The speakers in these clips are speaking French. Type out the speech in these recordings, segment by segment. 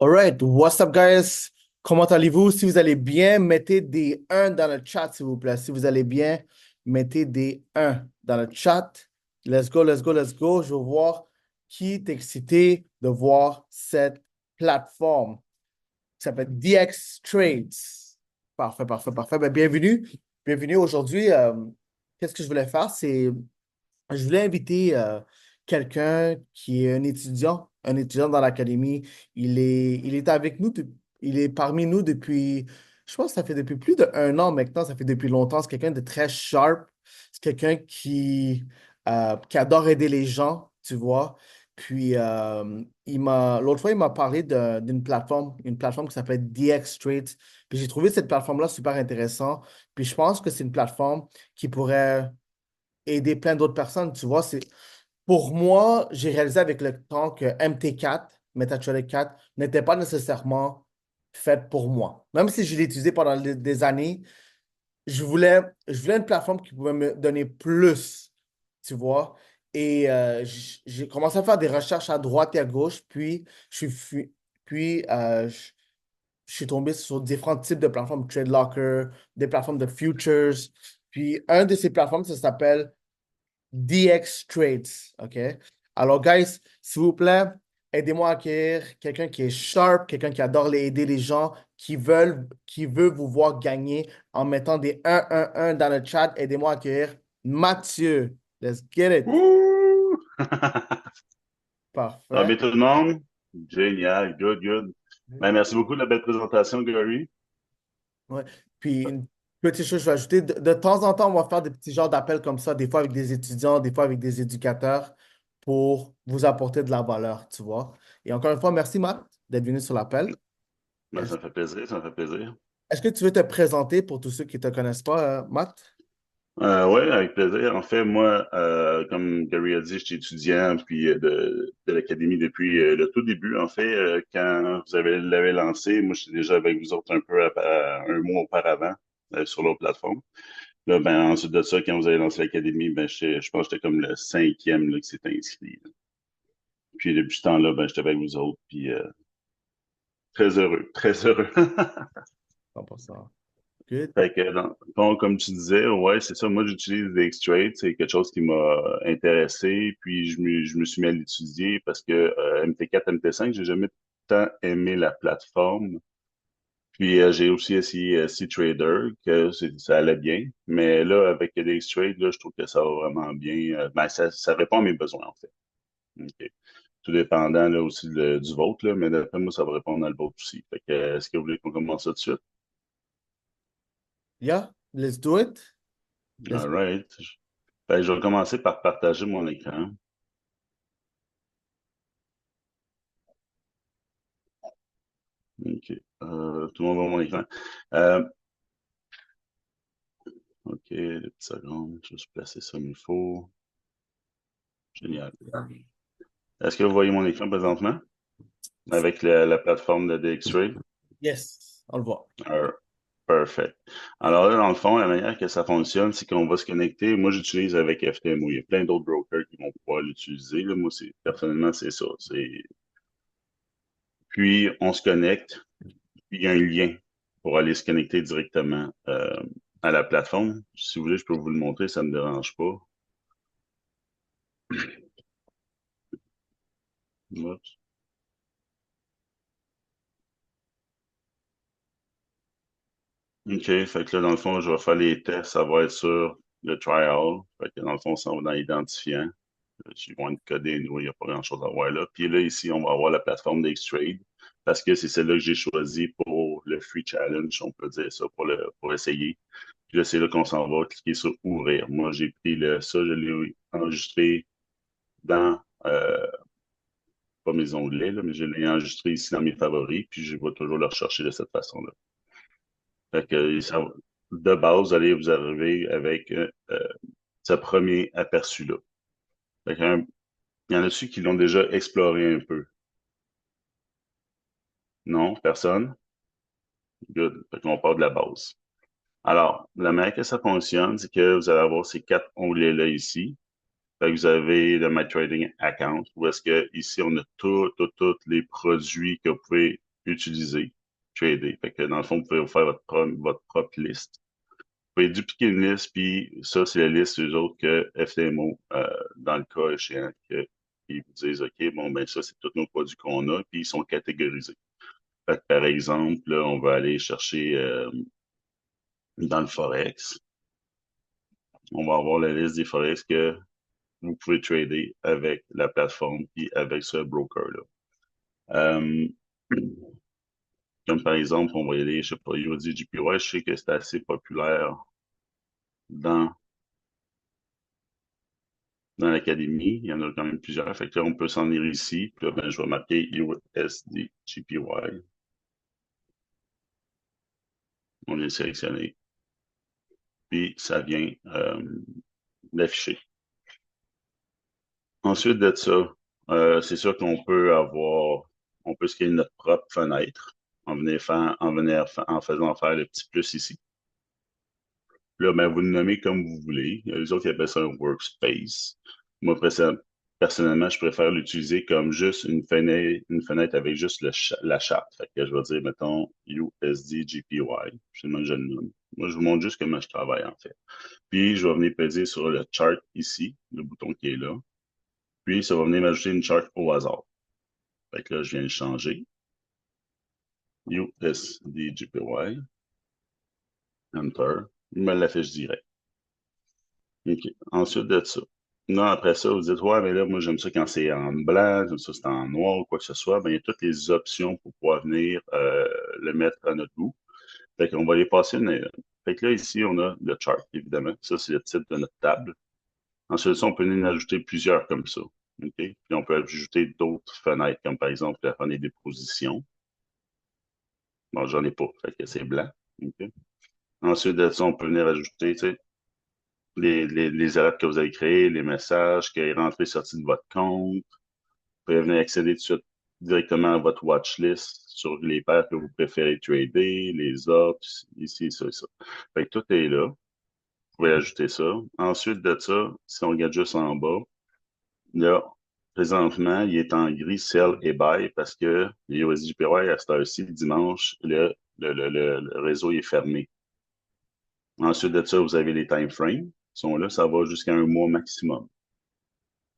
Alright, what's up, guys? Comment allez-vous? Si vous allez bien, mettez des 1 dans le chat, s'il vous plaît. Si vous allez bien, mettez des 1 dans le chat. Let's go, let's go, let's go. Je veux voir qui est excité de voir cette plateforme qui s'appelle DX Trades. Parfait, parfait, parfait. Ben, bienvenue. Bienvenue aujourd'hui. Qu'est-ce que je voulais faire? Je voulais inviter quelqu'un qui est un étudiant dans l'académie. Il est avec nous, il est parmi nous depuis, je pense que ça fait depuis plus d'un an maintenant, ça fait depuis longtemps. C'est quelqu'un de très sharp. C'est quelqu'un qui adore aider les gens, tu vois. Puis, l'autre fois, il m'a parlé d'une plateforme, une plateforme qui s'appelle DX Trades. Puis, j'ai trouvé cette plateforme-là super intéressante. Puis, je pense que c'est une plateforme qui pourrait aider plein d'autres personnes. Tu vois, pour moi, j'ai réalisé avec le temps que MT4, MetaTrader 4, n'était pas nécessairement fait pour moi. Même si je l'ai utilisé pendant des années, je voulais une plateforme qui pouvait me donner plus, tu vois. Et j'ai commencé à faire des recherches à droite et à gauche, puis je suis tombé sur différents types de plateformes, TradeLocker, des plateformes de futures. Puis, un de ces plateformes, ça s'appelle DX Trades. OK? Alors, guys, s'il vous plaît, aidez-moi à acquérir quelqu'un qui est sharp, quelqu'un qui adore aider les gens, qui veut vous voir gagner en mettant des 1-1-1 dans le chat. Aidez-moi à acquérir Mathieu. Let's get it. Ouh! Ça va bien Parfait. tout le monde? Génial, good, good. Ben, merci beaucoup de la belle présentation, Gary. Ouais. Puis, une petite chose, je vais ajouter, de temps en temps, on va faire des petits genres d'appels comme ça, des fois avec des étudiants, des fois avec des éducateurs, pour vous apporter de la valeur, tu vois. Et encore une fois, merci, Matt, d'être venu sur l'appel. Ben, Est-ce, ça me fait plaisir, ça me fait plaisir. est-ce que tu veux te présenter pour tous ceux qui ne te connaissent pas, Matt? Oui, avec plaisir. En fait, moi, comme Gary a dit, je suis étudiant puis de l'Académie depuis le tout début. En fait, quand l'avez lancé, moi, je suis déjà avec vous autres un peu un mois auparavant sur l'autre plateforme. Là, ben, ensuite de ça, quand vous avez lancé l'Académie, ben, je pense que j'étais comme le cinquième là, qui s'est inscrit. Puis depuis ce temps-là, ben, j'étais avec vous autres, puis très heureux, très heureux. 100%. Good. Fait que, bon, comme tu disais, ouais, c'est ça. Moi, j'utilise des X-Trade. C'est quelque chose qui m'a intéressé. Puis, je me suis mis à l'étudier parce que MT4, MT5, j'ai jamais tant aimé la plateforme. Puis, j'ai aussi essayé C-Trader, ça allait bien. Mais là, avec des X-Trade, là, je trouve que ça va vraiment bien. Ben, ça répond à mes besoins, en fait. OK. Tout dépendant, là, aussi du vôtre, là. Mais d'après moi, ça va répondre à le vôtre aussi. Fait que, est-ce que vous voulez qu'on commence ça tout de suite? Yeah, let's do it. Let's... All right. Ben, je vais commencer par partager mon écran. OK. Tout le monde voit mon écran. Euh, OK, deux petites secondes. Je vais juste placer ça comme il faut. Génial. Est-ce que vous voyez mon écran présentement avec la plateforme de DXRay? Yes, on le voit. Euh, Perfect. Alors là, dans le fond, la manière que ça fonctionne, c'est qu'on va se connecter. Moi, j'utilise avec FTMO. Il y a plein d'autres brokers qui vont pouvoir l'utiliser. Là, moi, personnellement, c'est ça. Puis, on se connecte. Puis, il y a un lien pour aller se connecter directement à la plateforme. Si vous voulez, je peux vous le montrer, ça ne me dérange pas. Oups. OK, fait que là, dans le fond, je vais faire les tests, ça va être sur le trial. Fait que dans le fond, ça va dans l'identifiant. Ils vont être codés, nous, il n'y a pas grand-chose à voir là. Puis là, ici, on va avoir la plateforme d'Xtrade parce que c'est celle-là que j'ai choisie pour le free challenge, on peut dire ça, pour essayer. Puis là, c'est là qu'on s'en va cliquer sur ouvrir. Moi, j'ai pris ça, je l'ai enregistré dans, pas mes onglets, là, mais je l'ai enregistré ici dans mes favoris, puis je vais toujours le rechercher de cette façon-là. Fait que de base, vous allez vous arriver avec ce premier aperçu-là. Fait il y en a-tu qui l'ont déjà exploré un peu? Non, personne? Good. Fait qu'on part de la base. Alors, la manière que ça fonctionne, c'est que vous allez avoir ces quatre onglets-là ici. Fait que vous avez le My Trading Account, où est-ce que ici, on a tous les produits que vous pouvez utiliser, trader. Fait que dans le fond, vous pouvez vous faire votre propre liste. Vous pouvez dupliquer une liste, puis ça, c'est la liste des autres que FTMO, dans le cas échéant, que, ils vous disent, OK, bon, ben ça, c'est tous nos produits qu'on a, puis ils sont catégorisés. Fait que, par exemple, là, on va aller chercher dans le Forex. On va avoir la liste des Forex que vous pouvez trader avec la plateforme puis avec ce broker-là. Euh, Comme par exemple, on va y aller, je sais pas, USD JPY, je sais que c'est assez populaire dans, dans l'académie. Il y en a quand même plusieurs. Fait que là, on peut s'en venir ici. Puis là, ben, je vais marquer USD JPY. On vient sélectionner. Puis ça vient d'afficher. Ensuite de ça, c'est sûr qu'on peut on peut se créer notre propre fenêtre en faisant faire le petit plus ici. Là, ben, vous le nommez comme vous voulez. Il y a les autres qui appellent ça un workspace. Moi, personnellement, je préfère l'utiliser comme juste une fenêtre avec juste la charte. Fait que je vais dire, mettons, USD GPY. Finalement, je le nomme. Moi, je vous montre juste comment je travaille, en fait. Puis, je vais venir peser sur le chart ici, le bouton qui est là. Puis, ça va venir m'ajouter une charte au hasard. Fait que là, je viens le changer. USD GPY. Enter. Il me l'affiche direct. OK. Ensuite de ça. Non, après ça, vous dites, ouais, mais là, moi, j'aime ça quand c'est en blanc, j'aime ça c'est en noir ou quoi que ce soit. Ben, il y a toutes les options pour pouvoir venir le mettre à notre goût. Fait qu'on va les passer une à une. Fait que là, ici, on a le chart, évidemment. Ça, c'est le titre de notre table. Ensuite, ça, on peut en ajouter plusieurs comme ça. OK? Puis on peut ajouter d'autres fenêtres, comme par exemple la fenêtre des positions. Bon, j'en ai pas, fait que c'est blanc. OK? Ensuite de ça, on peut venir ajouter, tu sais, les alertes que vous avez créées, les messages qui est rentré sorti de votre compte. Vous pouvez venir accéder tout de suite directement à votre watch list sur les paires que vous préférez trader, les autres, ici, ça et ça. Fait que tout est là. Vous pouvez ajouter ça. Ensuite de ça, si on regarde juste en bas, là, présentement, il est en gris sell et buy parce que les USDPY à cette heure-ci, dimanche, le réseau est fermé. Ensuite de ça, vous avez les time frames. Ils sont là, ça va jusqu'à un mois maximum.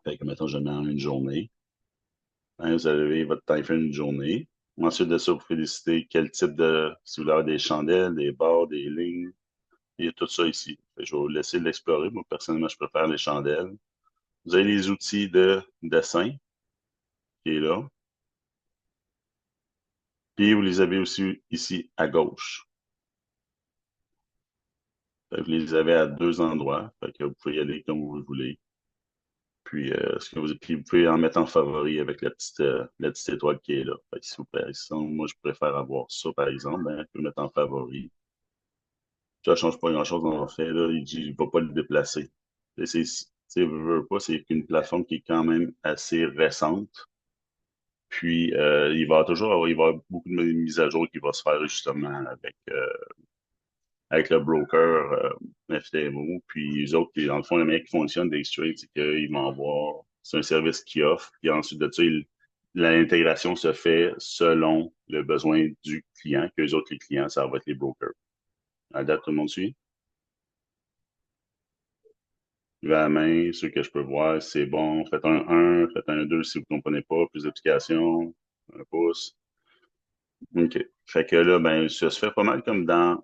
Fait que, mettons, je mets en une journée. Hein, vous avez votre time frame d'une journée. Ensuite de ça, vous pouvez décider quel type si vous voulez avoir des chandelles, des barres, des lignes. Il y a tout ça ici. Fait que je vais vous laisser l'explorer. Moi, personnellement, je préfère les chandelles. Vous avez les outils de dessin qui est là. Puis vous les avez aussi ici à gauche. Fait que vous les avez à deux endroits. Fait que vous pouvez y aller comme vous le voulez. Puis, puis vous pouvez en mettre en favori avec la petite étoile qui est là. Fait que, moi, je préfère avoir ça, par exemple, ben, je peux le mettre en favori. Ça change pas grand-chose en fait, là. Il dit, il va pas le déplacer. Veux pas, c'est une plateforme qui est quand même assez récente. Puis, il va y avoir beaucoup de mises à jour qui va se faire justement avec le broker FTMO. Puis, les autres, dans le fond, le meilleur qui fonctionne d'X-Trade, c'est qu'ils vont avoir, c'est un service qu'ils offrent. Puis ensuite de ça, l'intégration se fait selon le besoin du client, que les autres, les clients, ça va être les brokers. À date, tout le monde suit? Levez la main, ceux que je peux voir, c'est bon. Faites un 1, faites un 2 si vous ne comprenez pas, plus d'applications, un pouce. OK. Fait que là, ben, ça se fait pas mal comme dans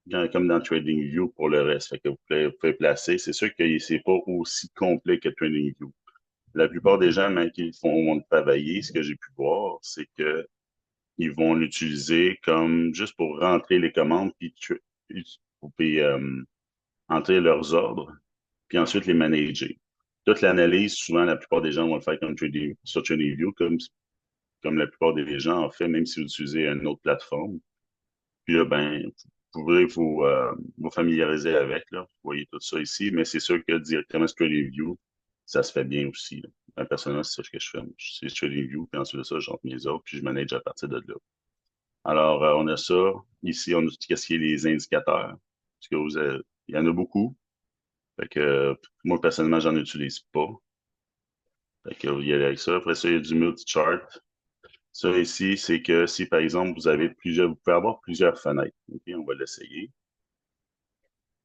TradingView pour le reste. Fait que vous pouvez placer. C'est sûr que c'est pas aussi complet que TradingView. La plupart des gens, même qui vont travailler, ce que j'ai pu voir, c'est que ils vont l'utiliser comme juste pour rentrer les commandes, puis entrer leurs ordres, puis ensuite les manager. Toute l'analyse, souvent, la plupart des gens vont le faire sur TradingView, comme la plupart des gens en fait, même si vous utilisez une autre plateforme. Puis là, ben, vous pourrez vous familiariser avec, là. Vous voyez tout ça ici, mais c'est sûr que directement sur TradingView, ça se fait bien aussi, là. Ben, personnellement, c'est ça que je fais. C'est TradingView, puis ensuite de ça, j'entre mes ordres, puis je manage à partir de là. Alors, on a ça. Ici, on a tout ce qui est les indicateurs. Parce que il y en a beaucoup. Fait que moi, personnellement, j'en utilise pas. Fait que vous y allez avec ça. Après ça, il y a du multi-chart. Ça ici, c'est que si par exemple vous pouvez avoir plusieurs fenêtres. OK, on va l'essayer.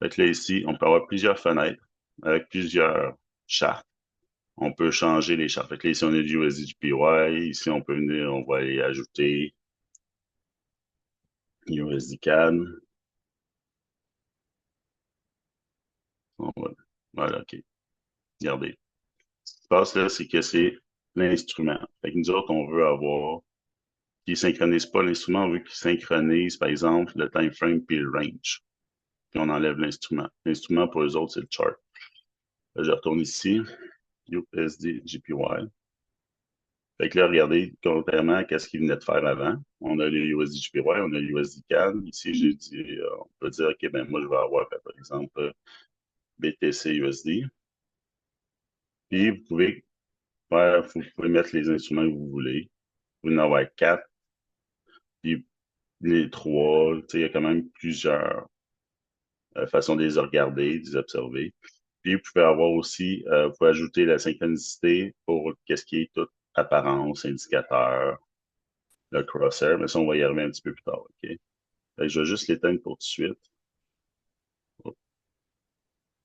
Fait que là ici, on peut avoir plusieurs fenêtres avec plusieurs chartes. On peut changer les chartes. Fait que là, ici, on a du USDJPY. Ici, on peut venir, on va y ajouter USD CAD. Voilà, OK. Regardez. Ce qui se passe là, c'est que c'est l'instrument. Fait que nous autres, on veut avoir qui synchronise pas l'instrument, on veut qu'il synchronise, par exemple, le time frame puis le range. Puis on enlève l'instrument. L'instrument, pour les autres, c'est le chart. Là, je retourne ici, USD GPY. Fait que là, regardez, contrairement à ce qu'il venait de faire avant, on a le USD GPY, on a le USD CAD. Ici, j'ai dit, on peut dire, OK, ben moi, je vais avoir, par exemple, BTC USD. Puis, vous pouvez mettre les instruments que vous voulez. Vous pouvez en avoir quatre, puis les trois, tu sais, il y a quand même plusieurs façons de les regarder, de les observer. Puis, vous pouvez avoir aussi, vous pouvez ajouter la synchronicité pour qu'est-ce qui est toute apparence, indicateur, le crosshair, mais ça, on va y arriver un petit peu plus tard, OK? Fait que je vais juste l'éteindre pour tout de suite. Puis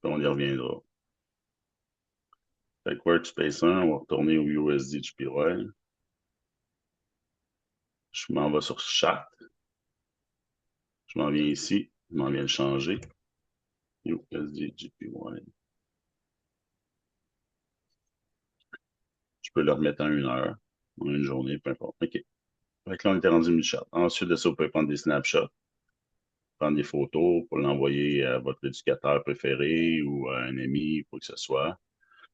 on y reviendra. Fait que Workspace 1, on va retourner au USD GPY. Je m'en vais sur Chart. Je m'en viens ici. Je m'en viens le changer. USD GPY. Je peux le remettre en 1 heure, en une journée, peu importe. OK. Fait que là, on était rendu mi-chart. Ensuite de ça, vous pouvez prendre des snapshots, prendre des photos pour l'envoyer à votre éducateur préféré ou à un ami, quoi que ce soit.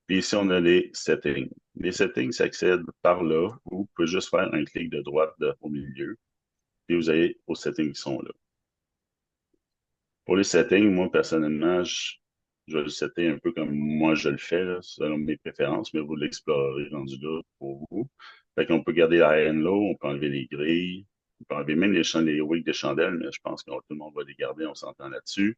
Puis ici, on a les settings. Les settings s'accèdent par là, ou vous pouvez juste faire un clic de droite au milieu, puis vous allez aux settings qui sont là. Pour les settings, moi, personnellement, je vais le setter un peu comme moi je le fais, là, selon mes préférences, mais vous l'explorez rendu là pour vous. Fait qu'on peut garder la high and low, on peut enlever les grilles, on peut enlever même les wicks de chandelle, mais je pense que tout le monde va les garder, on s'entend là-dessus.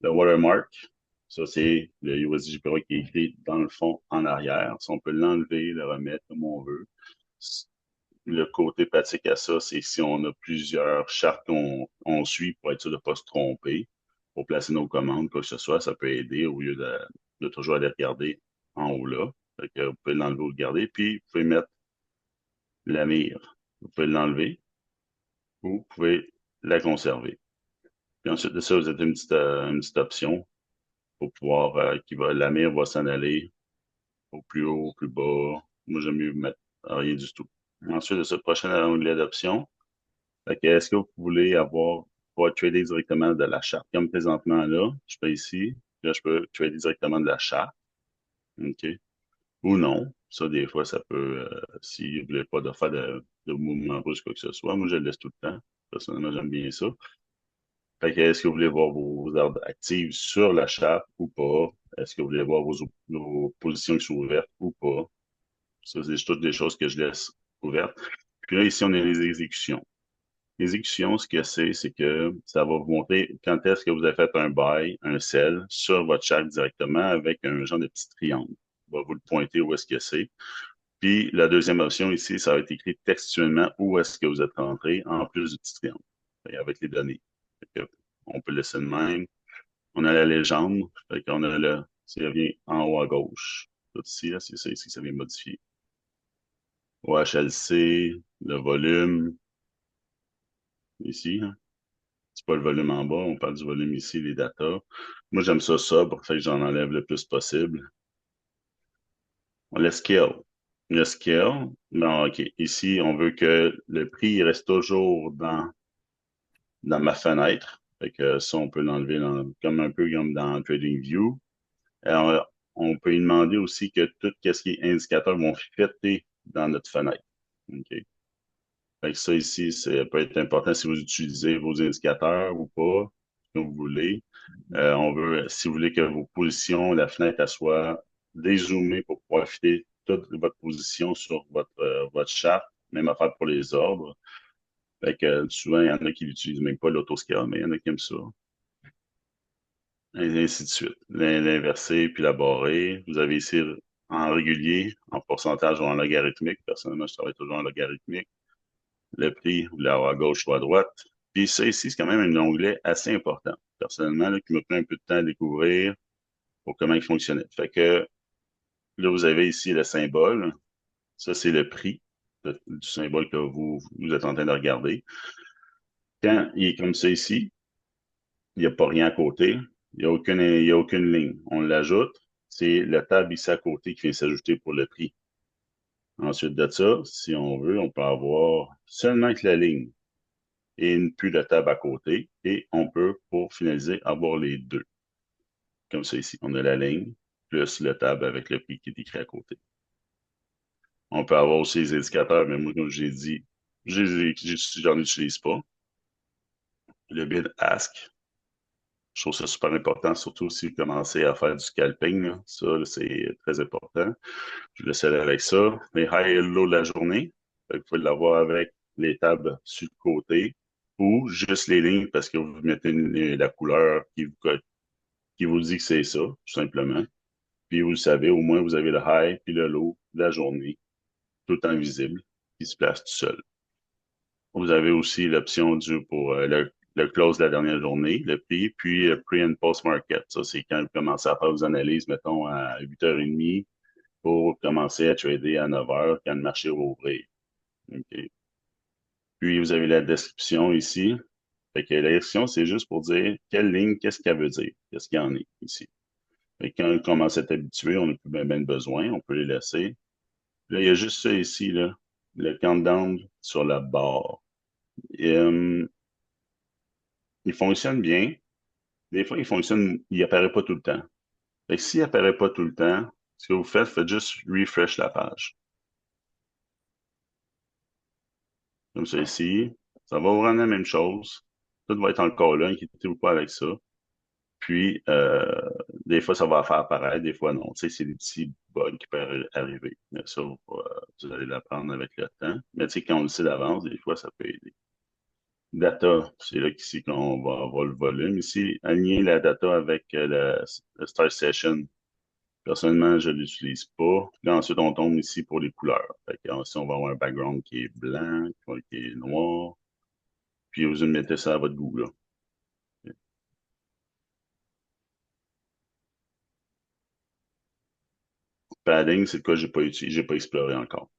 Le watermark, ça, c'est le USDGPY qui est écrit dans le fond en arrière. Si on peut l'enlever, le remettre comme on veut. Le côté pratique à ça, c'est si on a plusieurs chartes qu'on suit pour être sûr de ne pas se tromper, pour placer nos commandes, quoi que ce soit, ça peut aider au lieu de toujours aller regarder en haut là. Fait que vous pouvez l'enlever ou le garder, puis vous pouvez mettre la mire. Vous pouvez l'enlever ou vous pouvez la conserver. Puis ensuite de ça, vous avez une petite option pour pouvoir, la mire va s'en aller au plus haut, au plus bas. Moi, j'aime mieux mettre rien du tout. Ensuite de ce prochain onglet d'options, fait que est-ce que vous voulez pouvoir trader directement de la charte? Comme présentement là, je peux ici, là, je peux trader directement de la charte, OK? Ou non. Ça, des fois, ça peut, si vous voulez pas de faire de mouvement brusque, quoi que ce soit, moi, je le laisse tout le temps. Personnellement, j'aime bien ça. Fait que est-ce que vous voulez voir vos ordres actives sur la charte ou pas? Est-ce que vous voulez voir vos positions qui sont ouvertes ou pas? Ça, c'est toutes des choses que je laisse ouvertes. Puis là, ici, on a les exécutions. L'exécution, ce que c'est que ça va vous montrer quand est-ce que vous avez fait un buy, un sell sur votre chart directement avec un genre de petit triangle. On va vous le pointer où est-ce que c'est. Puis la deuxième option ici, ça va être écrit textuellement où est-ce que vous êtes rentré en plus du petit triangle avec les données. Fait que on peut laisser de même. On a la légende. Fait qu'on a ça vient en haut à gauche. Tout ici, là, c'est ça ici, ça vient modifier. OHLC, le volume, ici, hein. C'est pas le volume en bas, on parle du volume ici, les datas. Moi, j'aime ça sobre, fait que j'en enlève le plus possible. Le scale. Le scale, non, OK. Ici, on veut que le prix reste toujours dans ma fenêtre. Fait que ça, on peut l'enlever comme un peu comme dans TradingView. Alors, on peut lui demander aussi que tout ce qui est indicateur vont fitter dans notre fenêtre. OK. Fait que ça ici, ça peut être important si vous utilisez vos indicateurs ou pas, comme vous voulez. Si vous voulez que vos positions, la fenêtre, elle soit dézoomée pour pouvoir fitter toute votre position sur votre charte, même affaire pour les ordres. Fait que souvent, il y en a qui n'utilisent même pas l'autoscale, mais il y en a qui aiment ça. Et ainsi de suite. L'inversé puis la barrée. Vous avez ici en régulier, en pourcentage ou en logarithmique. Personnellement, je travaille toujours en logarithmique. le prix, vous voulez avoir à gauche ou à droite. Puis ça ici, c'est quand même un onglet assez important, personnellement, là, qui m'a pris un peu de temps à découvrir pour comment il fonctionnait. Fait que là, vous avez ici le symbole. Ça, c'est le prix du symbole que vous êtes en train de regarder. Quand il est comme ça ici, il n'y a pas rien à côté. Il y a aucune ligne. On l'ajoute. C'est le tab ici à côté qui vient s'ajouter pour le prix. Ensuite de ça, si on veut, on peut avoir seulement que la ligne et plus de tab à côté. Et on peut, pour finaliser, avoir les deux. Comme ça ici. On a la ligne plus le tab avec le prix qui est écrit à côté. On peut avoir aussi les indicateurs, mais moi, comme j'ai dit, j'en utilise pas. Le bid ask, je trouve ça super important, surtout si vous commencez à faire du scalping, là. Ça, là, c'est très important. Je vous laisse aller avec ça. Les high et low de la journée, fait que vous pouvez l'avoir avec les tables sur le côté ou juste les lignes parce que vous mettez la couleur qui vous dit que c'est ça, tout simplement. Puis vous le savez, au moins vous avez le high puis le low de la journée, tout le temps visible, qui se place tout seul. Vous avez aussi l'option pour le close de la dernière journée, le prix, puis le pre- and post-market. Ça, c'est quand vous commencez à faire vos analyses, mettons, à 8h30 pour commencer à trader à 9h quand le marché va ouvrir. OK. Puis, vous avez la description ici. Fait que la description, c'est juste pour dire quelle ligne, qu'est-ce qu'elle veut dire, qu'est-ce qu'il y en est ici. Fait que quand on commence à être habitué, on n'a plus bien, bien besoin, on peut les laisser. Là, il y a juste ça ici, là, le countdown sur la barre. Et, il fonctionne bien. Des fois, il fonctionne, il apparaît pas tout le temps. Fait que s'il apparaît pas tout le temps, ce que vous faites juste refresh la page. Comme ça ici. Ça va vous rendre la même chose. Tout va être encore là, inquiétez-vous pas avec ça. Puis, des fois, ça va faire apparaître, des fois non. Tu sais, c'est des petits bugs qui peuvent arriver. Mais ça, vous allez l'apprendre avec le temps. Mais tu sais, quand on le sait d'avance, des fois, ça peut aider. Data, c'est là qu'ici qu'on va avoir le volume. Ici, aligner la data avec le Start Session. Personnellement, je ne l'utilise pas. Puis là, ensuite, on tombe ici pour les couleurs. Fait que, ici, on va avoir un background qui est blanc, qui est noir. Puis vous mettez ça à votre goût, là. Padding, c'est le cas que j'ai pas utilisé, j'ai pas exploré encore.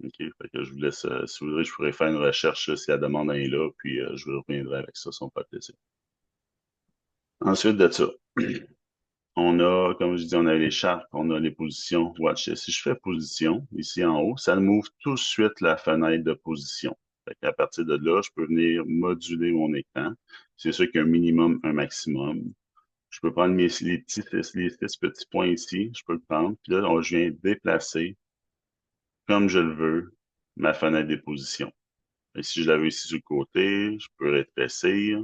OK? Fait que je vous laisse, si vous voulez, je pourrais faire une recherche là, si la demande est là, puis je vous reviendrai avec ça, si on peut plaisir. Ensuite de ça, on a, comme je dis, on a les chartes, on a les positions. Watch. Si je fais position, ici en haut, ça m'ouvre tout de suite la fenêtre de position. Fait qu'à partir de là, je peux venir moduler mon écran. C'est sûr qu'il y a un minimum, un maximum. Je peux prendre les six petits points ici, je peux le prendre. Puis là, je viens déplacer, comme je le veux, ma fenêtre des positions. Et si je l'avais ici sur le côté, je peux rétrécir,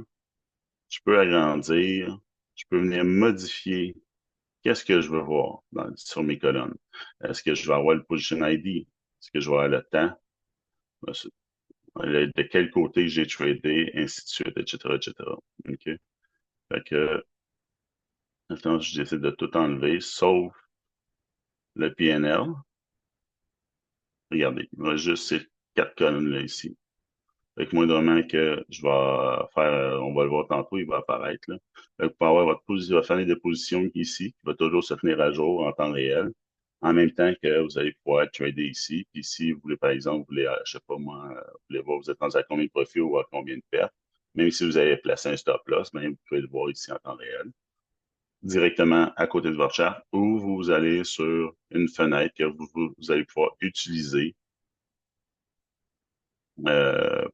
je peux agrandir, je peux venir modifier qu'est-ce que je veux voir sur mes colonnes. Est-ce que je vais avoir le position ID? Est-ce que je vais avoir le temps? De quel côté j'ai tradé, ainsi de suite, etc., etc. OK? Fait que, maintenant, je décide de tout enlever, sauf le PNL. Regardez, il va juste ces quatre colonnes-là ici. Fait que moindrement que je vais faire, on va le voir tantôt, il va apparaître, là. Fait que vous pouvez avoir votre fenêtre de position ici, qui va toujours se tenir à jour en temps réel, en même temps que vous allez pouvoir trader ici. Puis si vous voulez, par exemple, vous voulez, je sais pas moi, vous voulez voir vous êtes rendu à combien de profits ou à combien de pertes, même si vous avez placé un stop loss, ben, vous pouvez le voir ici en temps réel, directement à côté de votre charte, ou vous allez sur une fenêtre que vous allez pouvoir utiliser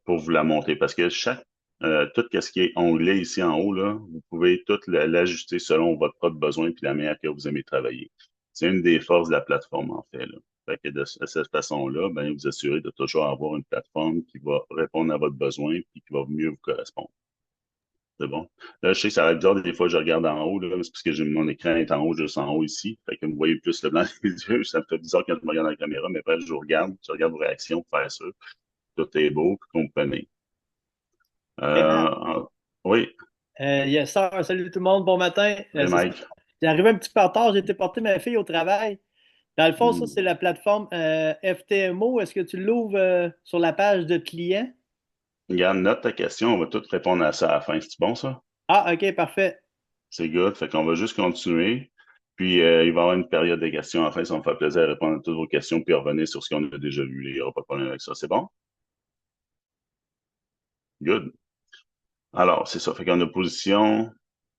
pour vous la monter. Parce que tout ce qui est onglet ici en haut, là, vous pouvez tout l'ajuster selon votre propre besoin et la manière que vous aimez travailler. C'est une des forces de la plateforme, en fait, là. Fait que de cette façon-là, ben, vous assurez de toujours avoir une plateforme qui va répondre à votre besoin et qui va mieux vous correspondre. C'est bon. Là, je sais que ça va être bizarre, des fois, je regarde en haut, là, c'est parce que mon écran est en haut, juste en haut ici. Fait que vous voyez plus le blanc des yeux. Ça me fait bizarre quand je me regarde dans la caméra, mais après, je regarde vos réactions pour faire ça. Tout est beau, puis comprenez. Hey Matt, Oui, yes sir, salut tout le monde, bon matin. c'est C'est ça. Mike. J'ai arrivé un petit peu en retard, j'ai été porter ma fille au travail. Dans le fond, ça, Hmm. c'est la plateforme FTMO. Est-ce que tu l'ouvres sur la page de client? Regarde, note ta question, on va tout répondre à ça à la fin. C'est bon, ça? Ah, OK, parfait. C'est good. Fait qu'on va juste continuer. Puis, il va y avoir une période de questions à la fin. Ça va me faire plaisir de répondre à toutes vos questions puis revenir sur ce qu'on a déjà vu. Il n'y aura pas de problème avec ça. C'est bon? Good. Alors, c'est ça. Fait qu'on a position,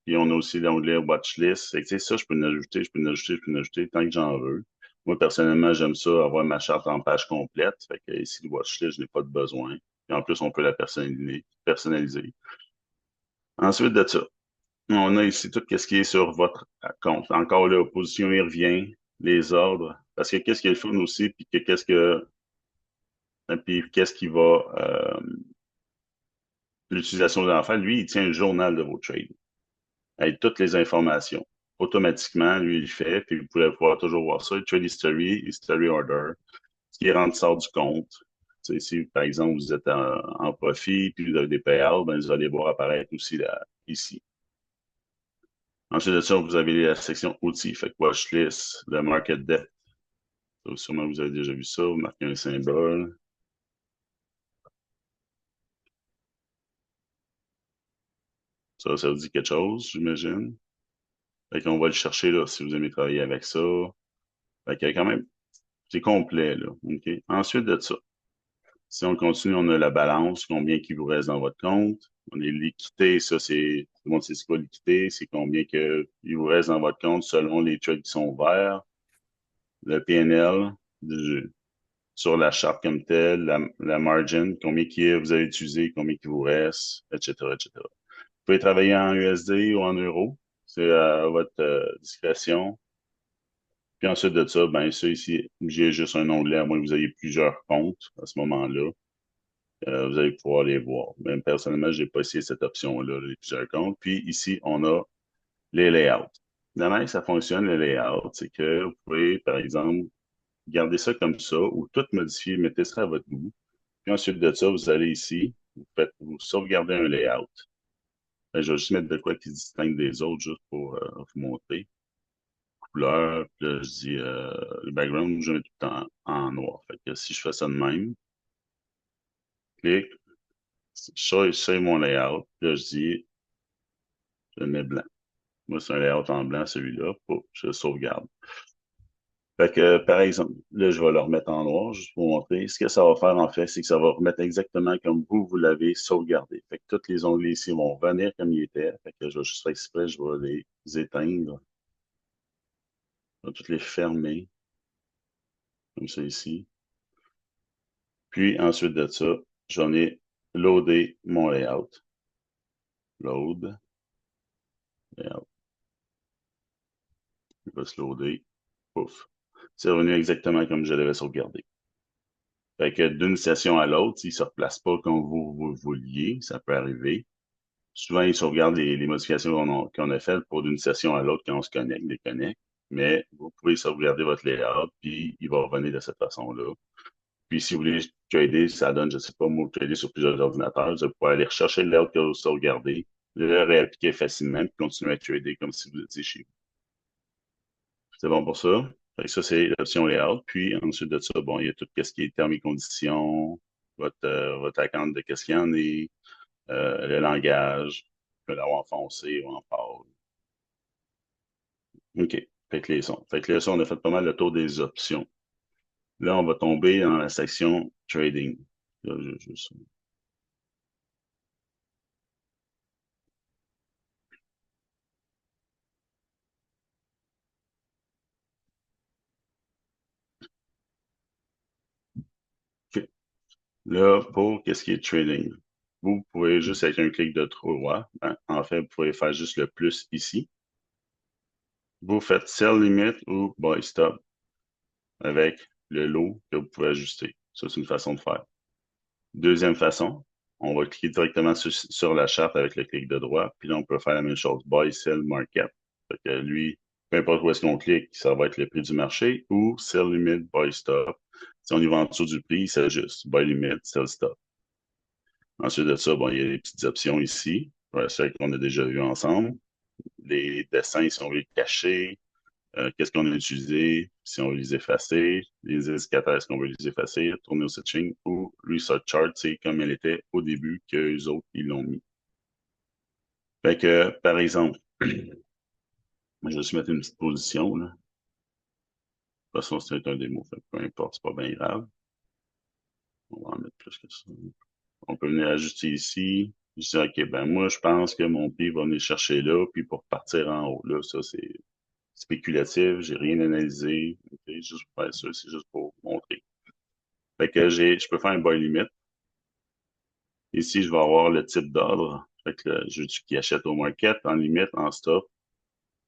puis on a aussi l'onglet watchlist. Fait que, tu sais, ça, je peux en ajouter, je peux en ajouter, je peux en ajouter tant que j'en veux. Moi, personnellement, j'aime ça, avoir ma charte en page complète. Fait que ici, le watchlist, je n'ai pas de besoin. Puis en plus, on peut la personnaliser. Ensuite de ça, on a ici tout ce qui est sur votre compte. Encore là, position, il revient, les ordres. Parce que qu'est-ce qui est le fun aussi, puis qu'est-ce qui va, l'utilisation de l'enfant, lui, il tient un journal de vos trades avec toutes les informations. Automatiquement, lui, il le fait, puis vous pouvez pouvoir toujours voir ça. Trade history, history order, ce qui rentre sort du compte. Tu sais, si, par exemple, vous êtes en profit, puis vous avez des payouts, ben, vous allez voir apparaître aussi là, ici. Ensuite de ça, vous avez la section outils, fait que watchlist, le market depth. Ça, sûrement, vous avez déjà vu ça, vous marquez un symbole. Ça vous dit quelque chose, j'imagine. Fait qu'on va le chercher là, si vous aimez travailler avec ça. Fait que quand même, c'est complet, là. OK? Ensuite de ça, si on continue, on a la balance, combien qui vous reste dans votre compte. On est l'équité, ça, c'est, tout le monde sait c'est quoi l'équité, c'est combien que il vous reste dans votre compte selon les trades qui sont verts. Le PNL, sur la charte comme telle, la margin, combien vous avez utilisé, combien qui vous reste, etc., etc. Vous pouvez travailler en USD ou en euros. C'est à votre discrétion. Puis ensuite de ça, ben ça ici, j'ai juste un onglet, à moins que vous ayez plusieurs comptes à ce moment-là. Vous allez pouvoir les voir. Même personnellement, j'ai pas essayé cette option-là, les plusieurs comptes. Puis ici, on a les layouts. La manière que ça fonctionne, les layouts, c'est que vous pouvez, par exemple, garder ça comme ça ou tout modifier, mettez ça à votre goût. Puis ensuite de ça, vous allez ici, vous sauvegardez un layout. Ben, je vais juste mettre de quoi qui se distingue des autres, juste pour vous montrer. Couleur, puis là, je dis le background, je mets tout le temps en noir. Fait que si je fais ça de même, clique, je mon layout, puis là, je dis, je le mets blanc. Moi, c'est un layout en blanc, celui-là. Pouf, je le sauvegarde. Fait que, par exemple, là, je vais le remettre en noir, juste pour vous montrer. Ce que ça va faire, en fait, c'est que ça va remettre exactement comme vous l'avez sauvegardé. Fait que tous les onglets ici vont revenir comme ils étaient. Fait que je vais juste faire exprès, je vais les éteindre. Je vais toutes les fermer, comme ça ici. Puis, ensuite de ça, j'en ai loadé mon layout. Load, layout. Il va se loader. Pouf. C'est revenu exactement comme je l'avais sauvegardé. Fait que d'une session à l'autre, il ne se replace pas comme vous vouliez, ça peut arriver. Souvent, ils sauvegardent les modifications qu'on a faites pour d'une session à l'autre quand on se connecte, déconnecte. Mais vous pouvez sauvegarder votre layout, puis il va revenir de cette façon-là. Puis si vous voulez trader, ça donne, je sais pas, moi, trader sur plusieurs ordinateurs, vous pouvez aller rechercher le layout que vous sauvegardez, le réappliquer facilement, puis continuer à trader comme si vous étiez chez vous. C'est bon pour ça? Fait que ça, c'est l'option layout. Puis ensuite de ça, bon, il y a tout ce qui est termes et conditions, votre account de qu'est-ce qu'il y en est, le langage, vous pouvez l'avoir en foncé ou en pâle. OK. Fait que les sons. Fait que là, ça, on a fait pas mal le tour des options. Là, on va tomber dans la section trading. Là, OK. Là, pour qu'est-ce qui est trading, vous pouvez juste avec un clic de droit, en fait, vous pouvez faire juste le plus ici. Vous faites sell limit ou buy stop avec le lot que vous pouvez ajuster. Ça, c'est une façon de faire. Deuxième façon, on va cliquer directement sur la charte avec le clic de droit, puis là, on peut faire la même chose, buy, sell, market. Fait que lui, peu importe où est-ce qu'on clique, ça va être le prix du marché, ou sell limit, buy stop. Si on y va en dessous du prix, c'est juste buy limit, sell stop. Ensuite de ça, bon, il y a les petites options ici, celles qu'on a déjà vues ensemble. Les dessins, si on veut les cacher, qu'est-ce qu'on a utilisé, si on veut les effacer, les indicateurs, est-ce qu'on veut les effacer, tourner au setting ou reset chart, c'est comme elle était au début qu'eux autres, ils l'ont mis. Fait que, par exemple, je vais juste mettre une petite position, là. De toute façon, c'est un démo, fait que peu importe, c'est pas bien grave. On va en mettre plus que ça. On peut venir ajuster ici. Je dis, OK, ben moi, je pense que mon prix va venir chercher là, puis pour partir en haut. Là, ça, c'est spéculatif, j'ai rien analysé. OK, juste pour faire ça, c'est juste pour montrer. Fait que je peux faire un buy limit. Ici, je vais avoir le type d'ordre. Fait que je veux qui achète au market, en limite, en stop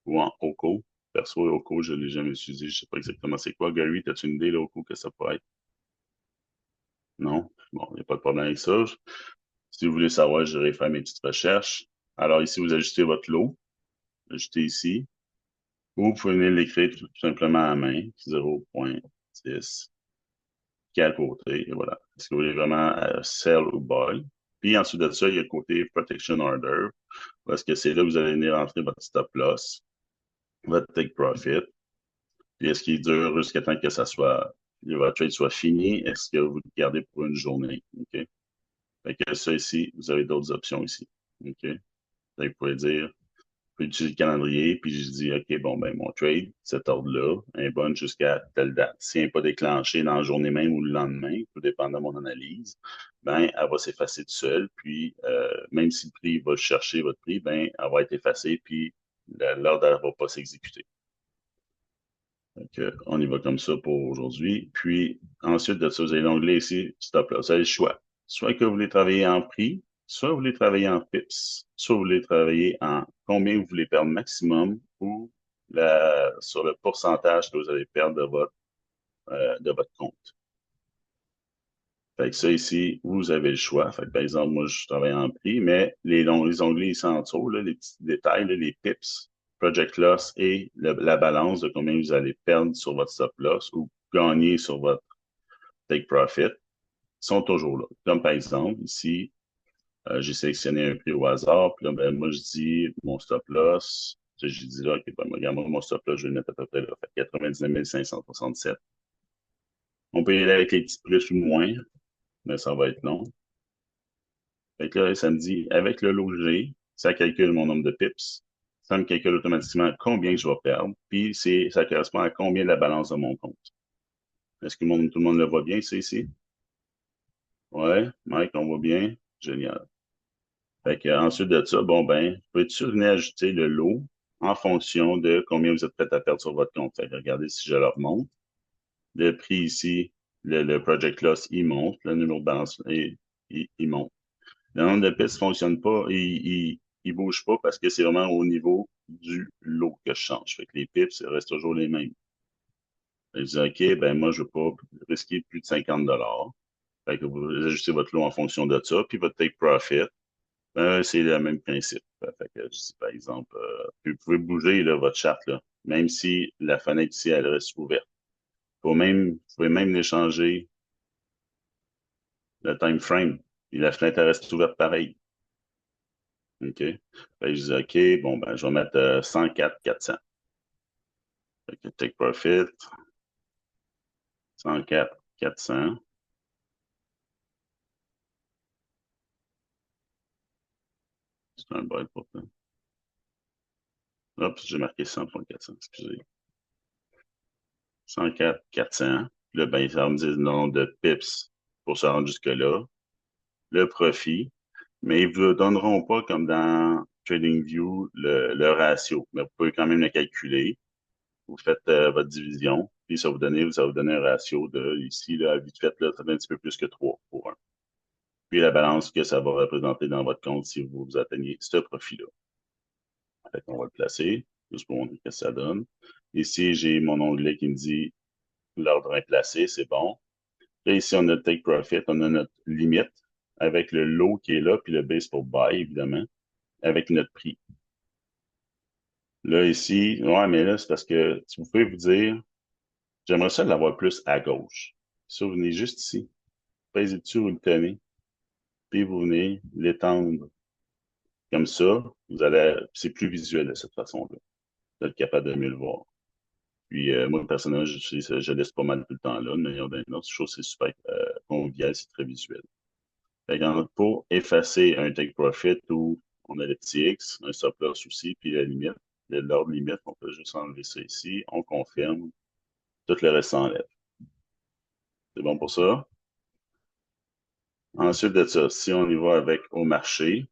ou en OCO. Perso, OCO, je ne l'ai jamais utilisé. Je sais pas exactement c'est quoi. Gary, as-tu une idée, là, OCO, que ça peut être? Non? Bon, il n'y a pas de problème avec ça. Si vous voulez savoir, je vais faire mes petites recherches. Alors ici, vous ajustez votre lot. Ajustez ici. Ou vous pouvez venir l'écrire tout simplement à main. 0.6. Quel côté, et voilà. Est-ce que vous voulez vraiment sell ou buy? Puis ensuite de ça, il y a le côté protection order, parce que c'est là que vous allez venir entrer votre stop loss, votre take profit, puis est-ce qu'il dure jusqu'à temps que ça soit, que votre trade soit fini? Est-ce que vous le gardez pour une journée? OK? Fait que ça ici, vous avez d'autres options ici. OK? Vous pouvez dire, peux utiliser le calendrier, puis je dis, OK, bon, ben, mon trade, cet ordre-là, est bonne jusqu'à telle date. S'il n'est pas déclenché dans la journée même ou le lendemain, tout dépend de mon analyse, ben, elle va s'effacer toute seule, puis même si le prix va chercher votre prix, ben, elle va être effacée, puis l'ordre, elle va pas s'exécuter. Donc, on y va comme ça pour aujourd'hui. Puis, ensuite de ça, vous avez l'onglet ici, stop loss. Vous avez le choix. Soit que vous voulez travailler en prix, soit vous voulez travailler en pips, soit vous voulez travailler en combien vous voulez perdre maximum ou sur le pourcentage que vous allez perdre de votre compte. Fait que ça ici, vous avez le choix. Fait que, par exemple, moi, je travaille en prix, mais les onglets ici en dessous, là, les petits détails, là, les pips, project loss et la balance de combien vous allez perdre sur votre stop loss ou gagner sur votre take profit sont toujours là. Comme par exemple, ici, j'ai sélectionné un prix au hasard, puis là, ben, moi, je dis mon stop loss. J'ai dit là, OK, ben, regarde, moi, mon stop loss, je vais le mettre à peu près là. Fait 99 567. On peut y aller avec les petits plus ou moins, mais ça va être long. Fait que là, ça me dit, avec le lot que j'ai, ça calcule mon nombre de pips. Ça me calcule automatiquement combien que je vais perdre. Puis ça correspond à combien de la balance de mon compte. Est-ce que tout le monde le voit bien, ça ici? Ouais, Mike, on voit bien. Génial. Fait que, ensuite de ça, bon, ben, vous pouvez toujours venir ajouter le lot en fonction de combien vous êtes prêt à perdre sur votre compte. Fait que regardez si je le remonte. Le prix ici, le project loss, il monte. Le numéro de balance, il monte. Le nombre de pistes ne fonctionne pas, il bouge pas parce que c'est vraiment au niveau du lot que je change. Fait que les pips, restent toujours les mêmes. Je dis, OK, ben moi, je ne veux pas risquer plus de 50 $. Fait que vous ajustez votre lot en fonction de ça, puis votre take profit, ben, c'est le même principe. Fait que je dis, par exemple, puis vous pouvez bouger là, votre charte, là, même si la fenêtre ici, elle reste ouverte. Vous pouvez même l'échanger le time frame, puis la fenêtre, elle reste ouverte pareil. OK? Fait que je dis, OK, bon, ben, je vais mettre 104 400. Fait que take profit, 104 400. C'est un bail pourtant. Hop, j'ai marqué 100.400, excusez. 104 400. Là, ben, ça va me dire le nombre de pips pour se rendre jusque-là. Le profit. Mais ils ne vous donneront pas, comme dans TradingView, le ratio. Mais vous pouvez quand même le calculer. Vous faites votre division, puis ça va vous donner un ratio de, ici, là, à vite fait, là, ça fait un petit peu plus que 3 pour 1. Puis la balance que ça va représenter dans votre compte si vous atteignez ce profit-là. Fait qu'on va le placer, juste pour montrer ce que ça donne. Ici, j'ai mon onglet qui me dit l'ordre est placé, c'est bon. Là, ici, on a Take Profit, on a notre limite avec le lot qui est là, puis le base pour buy, évidemment, avec notre prix. Là, ici, ouais, mais là, c'est parce que vous pouvez vous dire, j'aimerais ça l'avoir plus à gauche. Ça, vous venez juste ici, pèsez dessus, vous le tenez, puis vous venez l'étendre. Comme ça, c'est plus visuel de cette façon-là. Vous êtes capable de mieux le voir. Puis moi, personnellement, je laisse pas mal tout le temps là, mais il y a une autre chose, c'est super convivial, c'est très visuel. Fait pour effacer un take profit où on a le petit X, un stop loss aussi, puis la limite, l'ordre limite, on peut juste enlever ça ici, on confirme, tout le reste s'enlève. C'est bon pour ça? Ensuite de ça, si on y va avec au marché,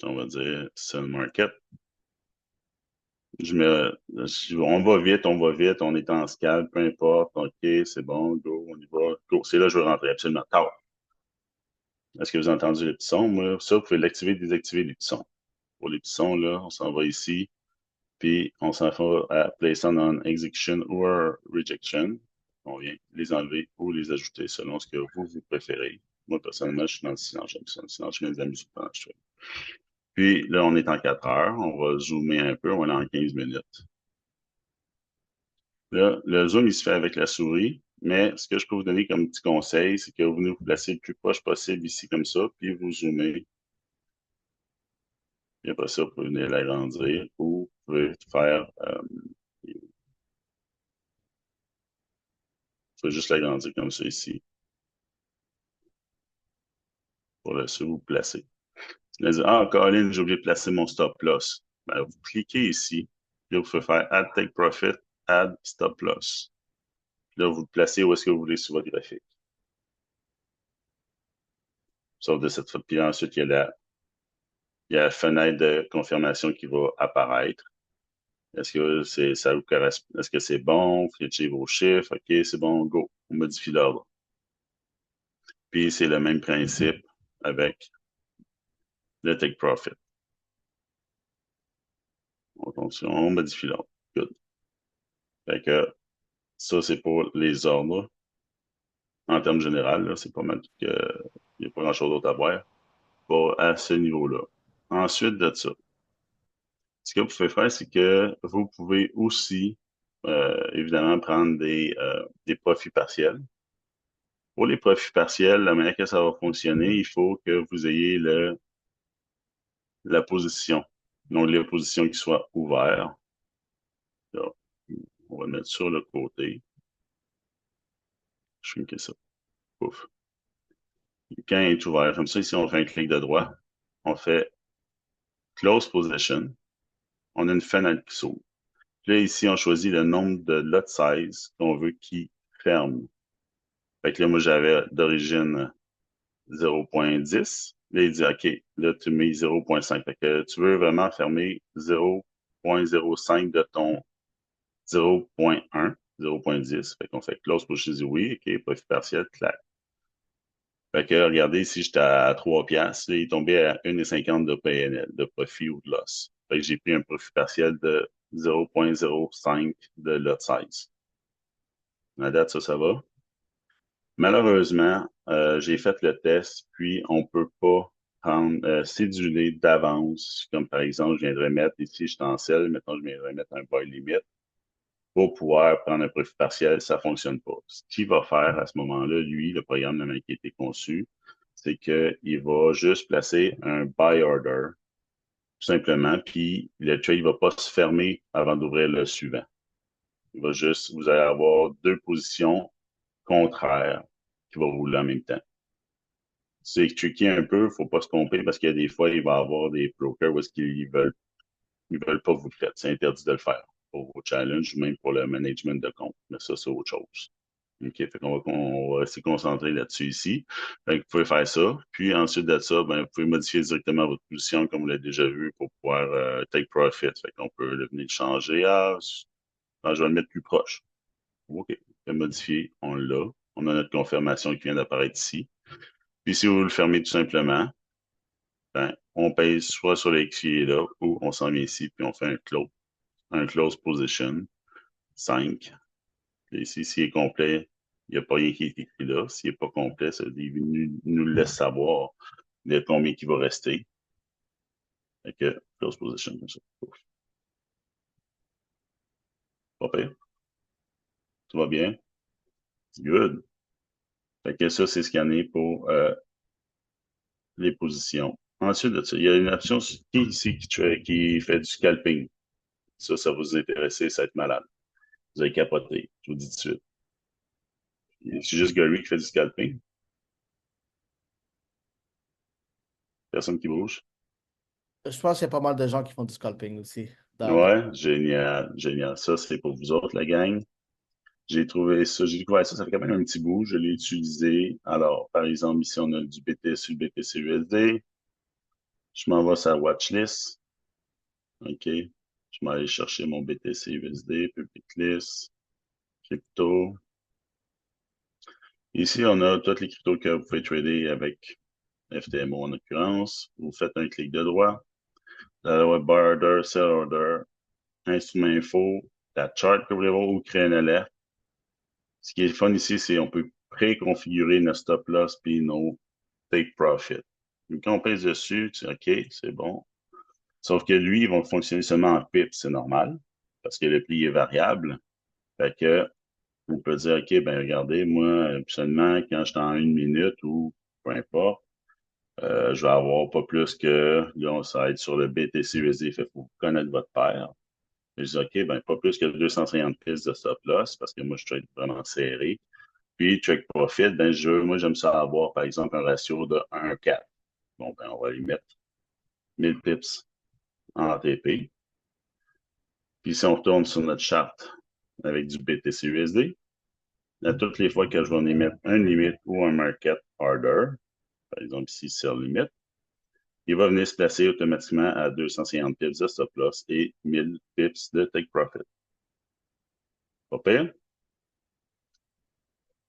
on va dire sell market. On va vite, on est en scale, peu importe, OK, c'est bon, go, on y va, go. C'est là que je veux rentrer, absolument. Tard. Est-ce que vous avez entendu les petits sons? Moi, ça, vous pouvez l'activer, désactiver les petits sons. Pour les petits sons, là, on s'en va ici, puis on s'en va à place on execution ou rejection. On vient les enlever ou les ajouter selon ce que vous préférez. Moi, personnellement, je suis dans le silence, j'aime ça, le silence, je mets de la musique pendant que je fais. Puis là, on est en 4 heures, on va zoomer un peu, on est en 15 minutes. Là, le zoom, il se fait avec la souris, mais ce que je peux vous donner comme petit conseil, c'est que vous venez vous placer le plus proche possible ici comme ça, puis vous zoomez. Et après ça, vous pouvez venir l'agrandir ou vous pouvez faire, vous pouvez juste l'agrandir comme ça ici pour laisser vous placer. Là, ah, Colin, j'ai oublié de placer mon stop loss. Ben, vous cliquez ici, puis là, vous pouvez faire Add Take Profit, Add Stop Loss. Puis là, vous le placez où est-ce que vous voulez sur votre graphique. Sauf de cette fois. Puis ensuite, il y a la fenêtre de confirmation qui va apparaître. Est-ce que ça vous correspond? Est-ce que c'est bon? Fléchez vos chiffres. OK, c'est bon, go. On modifie l'ordre. Puis c'est le même principe avec le take profit. On modifie l'ordre. Good. Fait que ça, c'est pour les ordres. En termes généraux, c'est pas mal que il n'y a pas grand-chose d'autre à voir pour, à ce niveau-là. Ensuite de ça, ce que vous pouvez faire, c'est que vous pouvez aussi, évidemment, prendre des profits partiels. Pour les profits partiels, la manière que ça va fonctionner, il faut que vous ayez la position. Donc, les positions qui soient ouvertes. Là, on va le mettre sur le côté. Je fais ça. Pouf. Quand il est ouvert, comme ça, ici, on fait un clic de droit. On fait Close Position. On a une fenêtre qui s'ouvre. Puis là, ici, on choisit le nombre de lot size qu'on veut qui ferme. Fait que là, moi, j'avais d'origine 0.10. Là, il dit, OK, là, tu mets 0.5. Fait que tu veux vraiment fermer 0.05 de ton 0.1, 0.10. Fait qu'on fait close pour je dis oui, OK, profit partiel, clac. Fait que regardez, ici, j'étais à 3 piastres, là, il est tombé à 1,50 de PNL, de profit ou de loss. Fait que j'ai pris un profit partiel de 0.05 de lot size. À date, ça va. Malheureusement, j'ai fait le test, puis on peut pas prendre cédulé d'avance, comme par exemple, je viendrais mettre ici, je suis en sell, mettons, je viendrais mettre un buy limit pour pouvoir prendre un profit partiel, ça fonctionne pas. Ce qu'il va faire à ce moment-là, lui, le programme de qui a été conçu, c'est qu'il va juste placer un buy order, tout simplement, puis le trade va pas se fermer avant d'ouvrir le suivant. Il va juste, vous allez avoir deux positions contraires qui vont rouler en même temps. C'est tricky un peu, faut pas se tromper parce qu'il y a des fois, il va y avoir des brokers où est-ce ils veulent pas vous le faire. C'est interdit de le faire pour vos challenges, même pour le management de compte. Mais ça, c'est autre chose. OK, fait on va rester concentré là-dessus ici. Fait que vous pouvez faire ça. Puis ensuite de ça, ben, vous pouvez modifier directement votre position, comme vous l'avez déjà vu, pour pouvoir take profit. Fait qu'on peut le venir changer à, je vais le mettre plus proche. OK, fait modifier, on l'a. On a notre confirmation qui vient d'apparaître ici. Puis si vous le fermez tout simplement, ben, on pèse soit sur le X qui est là ou on s'en vient ici puis on fait un close position 5. Et ici, s'il est complet, il n'y a pas rien qui est écrit là. S'il n'est pas complet, ça nous le laisse savoir de combien qui va rester. Fait que close position comme ça. Pas pire. Tout va bien. Good. Fait que ça, c'est scanné pour les positions. Ensuite de ça, il y a une option ici qui fait du scalping. Ça vous intéresse, ça va être malade. Vous allez capoter, je vous dis tout de suite. C'est juste Gary qui fait du scalping. Personne qui bouge. Je pense qu'il y a pas mal de gens qui font du scalping aussi. Ouais, génial, génial. Ça, c'est pour vous autres, la gang. J'ai découvert ça, ça fait quand même un petit bout. Je l'ai utilisé. Alors, par exemple, ici, on a du BTC, le BTC USD. Je m'en vais sur la watchlist. OK. Je m'en vais aller chercher mon BTC USD, public list, crypto. Ici, on a toutes les cryptos que vous pouvez trader avec FTMO en l'occurrence. Vous faites un clic de droit. La loi buy order, sell order, instrument info, la chart que vous voulez voir ou créer une alerte. Ce qui est fun ici, c'est qu'on peut préconfigurer nos stop loss puis nos take profit. Donc, quand on pèse dessus, tu dis OK, c'est bon. Sauf que lui, ils vont fonctionner seulement en pips, c'est normal, parce que le prix est variable. Fait que, on peut dire, OK, ben regardez, moi, seulement quand je suis en 1 minute ou peu importe, je vais avoir pas plus que, là, ça va être sur le BTC USD, fait faut connaître votre paire. Et je dis, OK, ben pas plus que 250 pièces de stop loss, parce que moi, je trade vraiment serré. Puis, check profit, ben, moi, j'aime ça avoir, par exemple, un ratio de 1,4. Bon, ben, on va y mettre 1000 pips en TP. Puis, si on retourne sur notre charte avec du BTC USD, à toutes les fois que je vais en émettre un limite ou un market order, par exemple ici, sell limit, il va venir se placer automatiquement à 250 pips de stop loss et 1000 pips de take profit. Pas pire?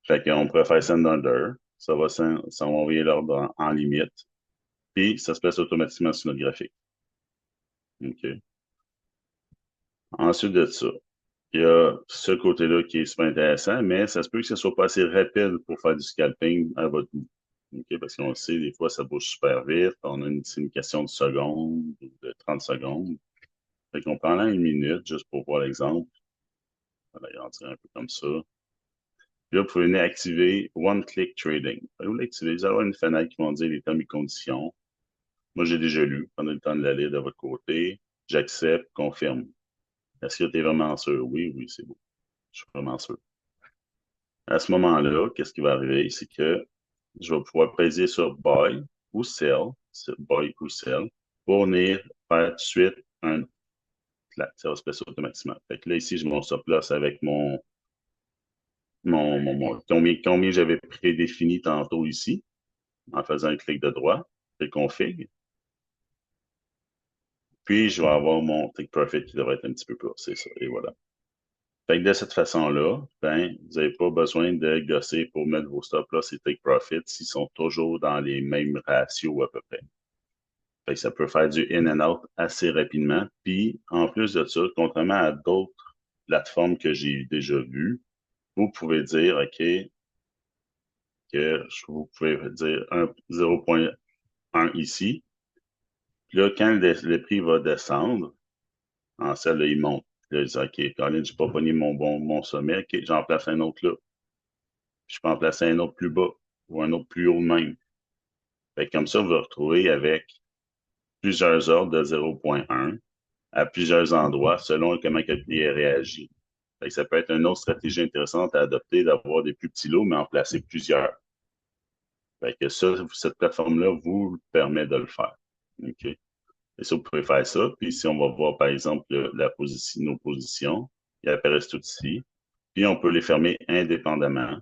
Fait qu'on pourrait faire send under, ça va envoyer l'ordre en limite, puis ça se place automatiquement sur notre graphique. OK. Ensuite de ça, il y a ce côté-là qui est super intéressant, mais ça se peut que ce soit pas assez rapide pour faire du scalping à votre goût. OK? Parce qu'on le sait, des fois, ça bouge super vite. C'est une question de secondes, de 30 secondes. Fait qu'on prend là 1 minute, juste pour voir l'exemple. On va l'agrandir un peu comme ça. Puis là, vous pouvez venir activer One Click Trading. Vous l'activez, vous allez avoir une fenêtre qui va dire les termes et conditions. Moi, j'ai déjà lu. Prenez le temps de la lire de votre côté. J'accepte, confirme. Est-ce que tu es vraiment sûr? Oui, oui, c'est beau. Je suis vraiment sûr. À ce moment-là, qu'est-ce qui va arriver? C'est que je vais pouvoir peser sur buy ou sell, buy ou sell, pour venir faire tout de suite un clac. Ça va se passer automatiquement. Fait que là, ici, je monte sur place avec combien j'avais prédéfini tantôt ici, en faisant un clic de droit, je config. Puis, je vais avoir mon take profit qui devrait être un petit peu plus haut. C'est ça. Et voilà. Fait que de cette façon-là, ben, vous n'avez pas besoin de gosser pour mettre vos stop loss et take profit s'ils sont toujours dans les mêmes ratios à peu près. Fait que ça peut faire du in and out assez rapidement. Puis, en plus de ça, contrairement à d'autres plateformes que j'ai déjà vues, vous pouvez dire, OK, que vous pouvez dire 0,1 ici. Puis là, quand le prix va descendre, en celle là, il monte. Là, je dis, OK, Colin, j'ai pas pogné mon sommet. OK, j'en place un autre là. Puis je peux en placer un autre plus bas ou un autre plus haut même. Fait que comme ça, vous vous retrouvez avec plusieurs ordres de 0,1 à plusieurs endroits selon comment le prix réagit. Fait que ça peut être une autre stratégie intéressante à adopter, d'avoir des plus petits lots, mais en placer plusieurs. Fait que ça, cette plateforme-là vous permet de le faire. OK? Et ça, vous pouvez faire ça. Puis si on va voir, par exemple, nos positions, ils apparaissent tout ici. Puis on peut les fermer indépendamment,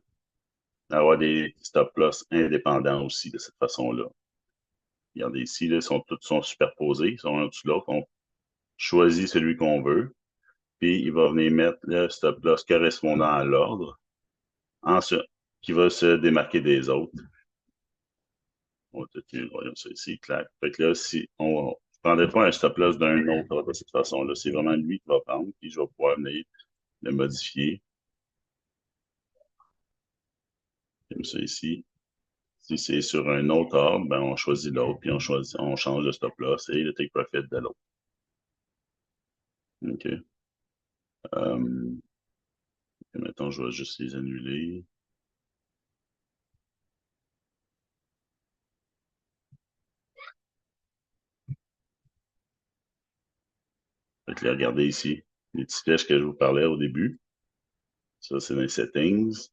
avoir des stop-loss indépendants aussi de cette façon-là. Regardez ici, là, tous sont superposés, ils sont un dessus de l'autre. On choisit celui qu'on veut, puis il va venir mettre le stop-loss correspondant à l'ordre, ensuite, qui va se démarquer des autres. On va peut-être voyons ça ici, clac. Fait que là, si on ne prendrait pas un stop-loss d'un autre de cette façon-là, c'est vraiment lui qui va prendre, puis je vais pouvoir venir le modifier. Comme ça ici. Si c'est sur un autre ordre, ben on choisit l'autre, puis on change le stop-loss et le take profit de l'autre. OK. Maintenant, je vais juste les annuler. Fait Fait que là, regardez ici, les petites flèches que je vous parlais au début. Ça, c'est dans les settings.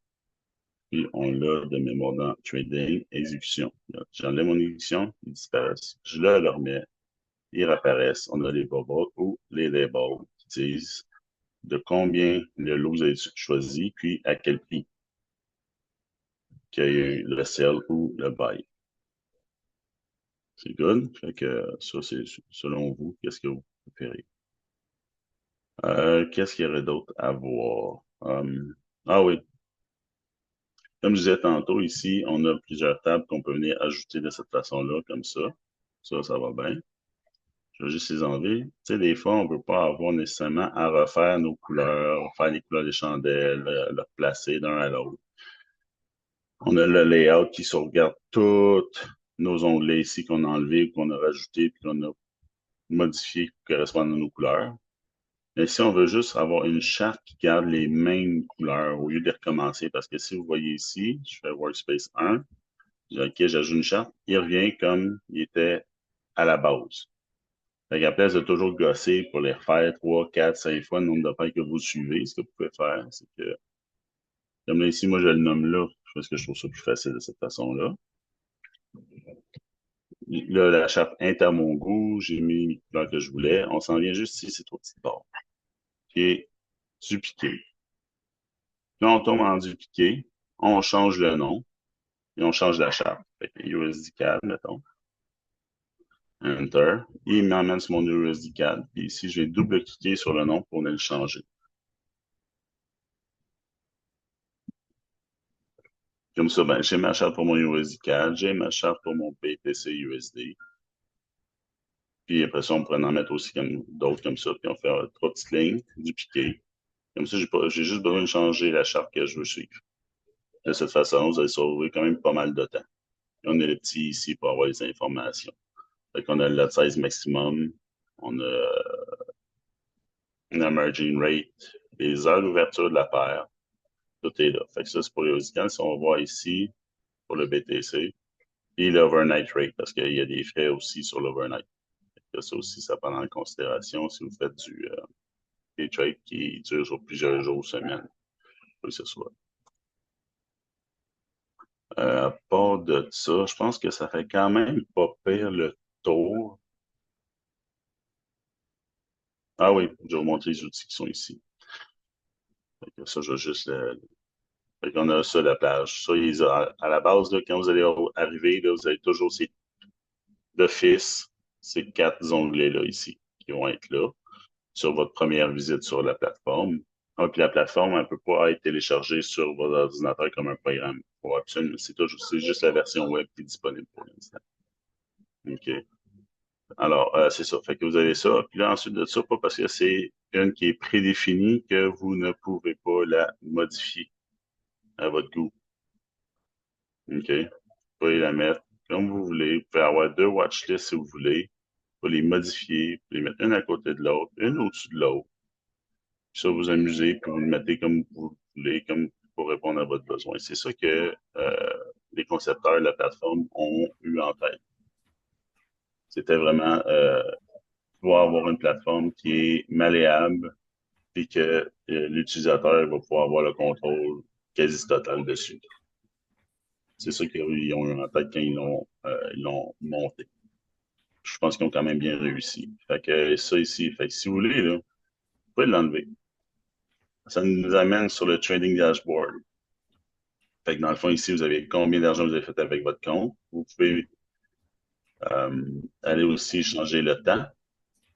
Puis on l'a de mémoire dans trading, exécution. J'enlève mon exécution, ils disparaissent. Je le remets, ils réapparaissent. On a les bubbles ou les labels qui disent de combien le lot vous avez choisi, puis à quel prix qu'il y a eu le sell ou le buy. C'est good. Fait que ça, c'est selon vous, qu'est-ce que vous préférez? Qu'est-ce qu'il y aurait d'autre à voir? Ah oui, comme je disais tantôt, ici, on a plusieurs tables qu'on peut venir ajouter de cette façon-là, comme ça. Ça va bien. Je vais juste les enlever. Tu sais, des fois, on ne veut pas avoir nécessairement à refaire nos couleurs, faire les couleurs des chandelles, les placer d'un à l'autre. On a le layout qui sauvegarde tous nos onglets ici qu'on a enlevés, qu'on a rajoutés, puis qu'on a modifiés pour correspondre à nos couleurs. Mais si on veut juste avoir une charte qui garde les mêmes couleurs au lieu de recommencer, parce que si vous voyez ici, je fais Workspace 1, OK, j'ajoute une charte, il revient comme il était à la base. Fait qu'à place de toujours gosser pour les refaire 3, 4, 5 fois le nombre de pages que vous suivez, ce que vous pouvez faire, c'est que, comme là ici, moi je le nomme là, parce que je trouve ça plus facile de cette façon-là. Là, la charte est à mon goût, j'ai mis les couleurs que je voulais. On s'en vient juste ici, c'est trois petites barres. OK, dupliquer. Là, on tombe en dupliqué, on change le nom et on change la charte. Fait que USD CAD, mettons. Enter. Il m'emmène sur mon USD CAD. Puis ici, je vais double-cliquer sur le nom pour le changer. Comme ça, ben, j'ai ma charte pour mon USD CAD, j'ai ma charte pour mon BTC USD. Puis après ça, on pourrait en mettre aussi comme d'autres comme ça. Puis on fait trois petites lignes, dupliquer. Comme ça, j'ai juste besoin de changer la charte que je veux suivre. De cette façon, vous allez sauver quand même pas mal de temps. Et on a le petit ici pour avoir les informations. Fait qu'on a le lot size maximum, on a une margin rate, les heures d'ouverture de la paire, tout est là. Fait que ça, c'est pour les auditants. Si on va voir ici, pour le BTC, et l'overnight rate, parce qu'il y a des frais aussi sur l'overnight. Ça aussi, ça prend en considération si vous faites des trades qui durent sur plusieurs jours, semaines. Faut que ce soit. À part de ça, je pense que ça fait quand même pas pire le tour. Ah oui, je vais vous montrer les outils qui sont ici. Fait que ça, je vais juste fait qu'on a ça, la plage. Ça, à la base, là, quand vous allez arriver, là, vous avez toujours d'office, ces quatre onglets-là ici, qui vont être là, sur votre première visite sur la plateforme. Ah, puis la plateforme, elle ne peut pas être téléchargée sur votre ordinateur comme un programme. C'est juste la version web qui est disponible pour l'instant. OK. Alors, c'est ça. Fait que vous avez ça. Puis là, ensuite de ça, pas parce que c'est une qui est prédéfinie que vous ne pouvez pas la modifier à votre goût. OK? Vous pouvez la mettre comme vous voulez. Vous pouvez avoir deux watchlists si vous voulez. Vous pouvez les modifier. Vous pouvez les mettre une à côté de l'autre, une au-dessus de l'autre. Puis ça, vous amusez, puis vous le mettez comme vous voulez, comme pour répondre à votre besoin. C'est ça que les concepteurs de la plateforme ont eu en tête. C'était vraiment pouvoir avoir une plateforme qui est malléable, puis que l'utilisateur va pouvoir avoir le contrôle quasi total dessus. C'est ça qu'ils ont eu en tête quand ils l'ont monté. Je pense qu'ils ont quand même bien réussi. Fait que ça ici, fait que si vous voulez, là, vous pouvez l'enlever. Ça nous amène sur le trading dashboard. Fait que dans le fond, ici, vous avez combien d'argent vous avez fait avec votre compte. Vous pouvez aller aussi changer le temps.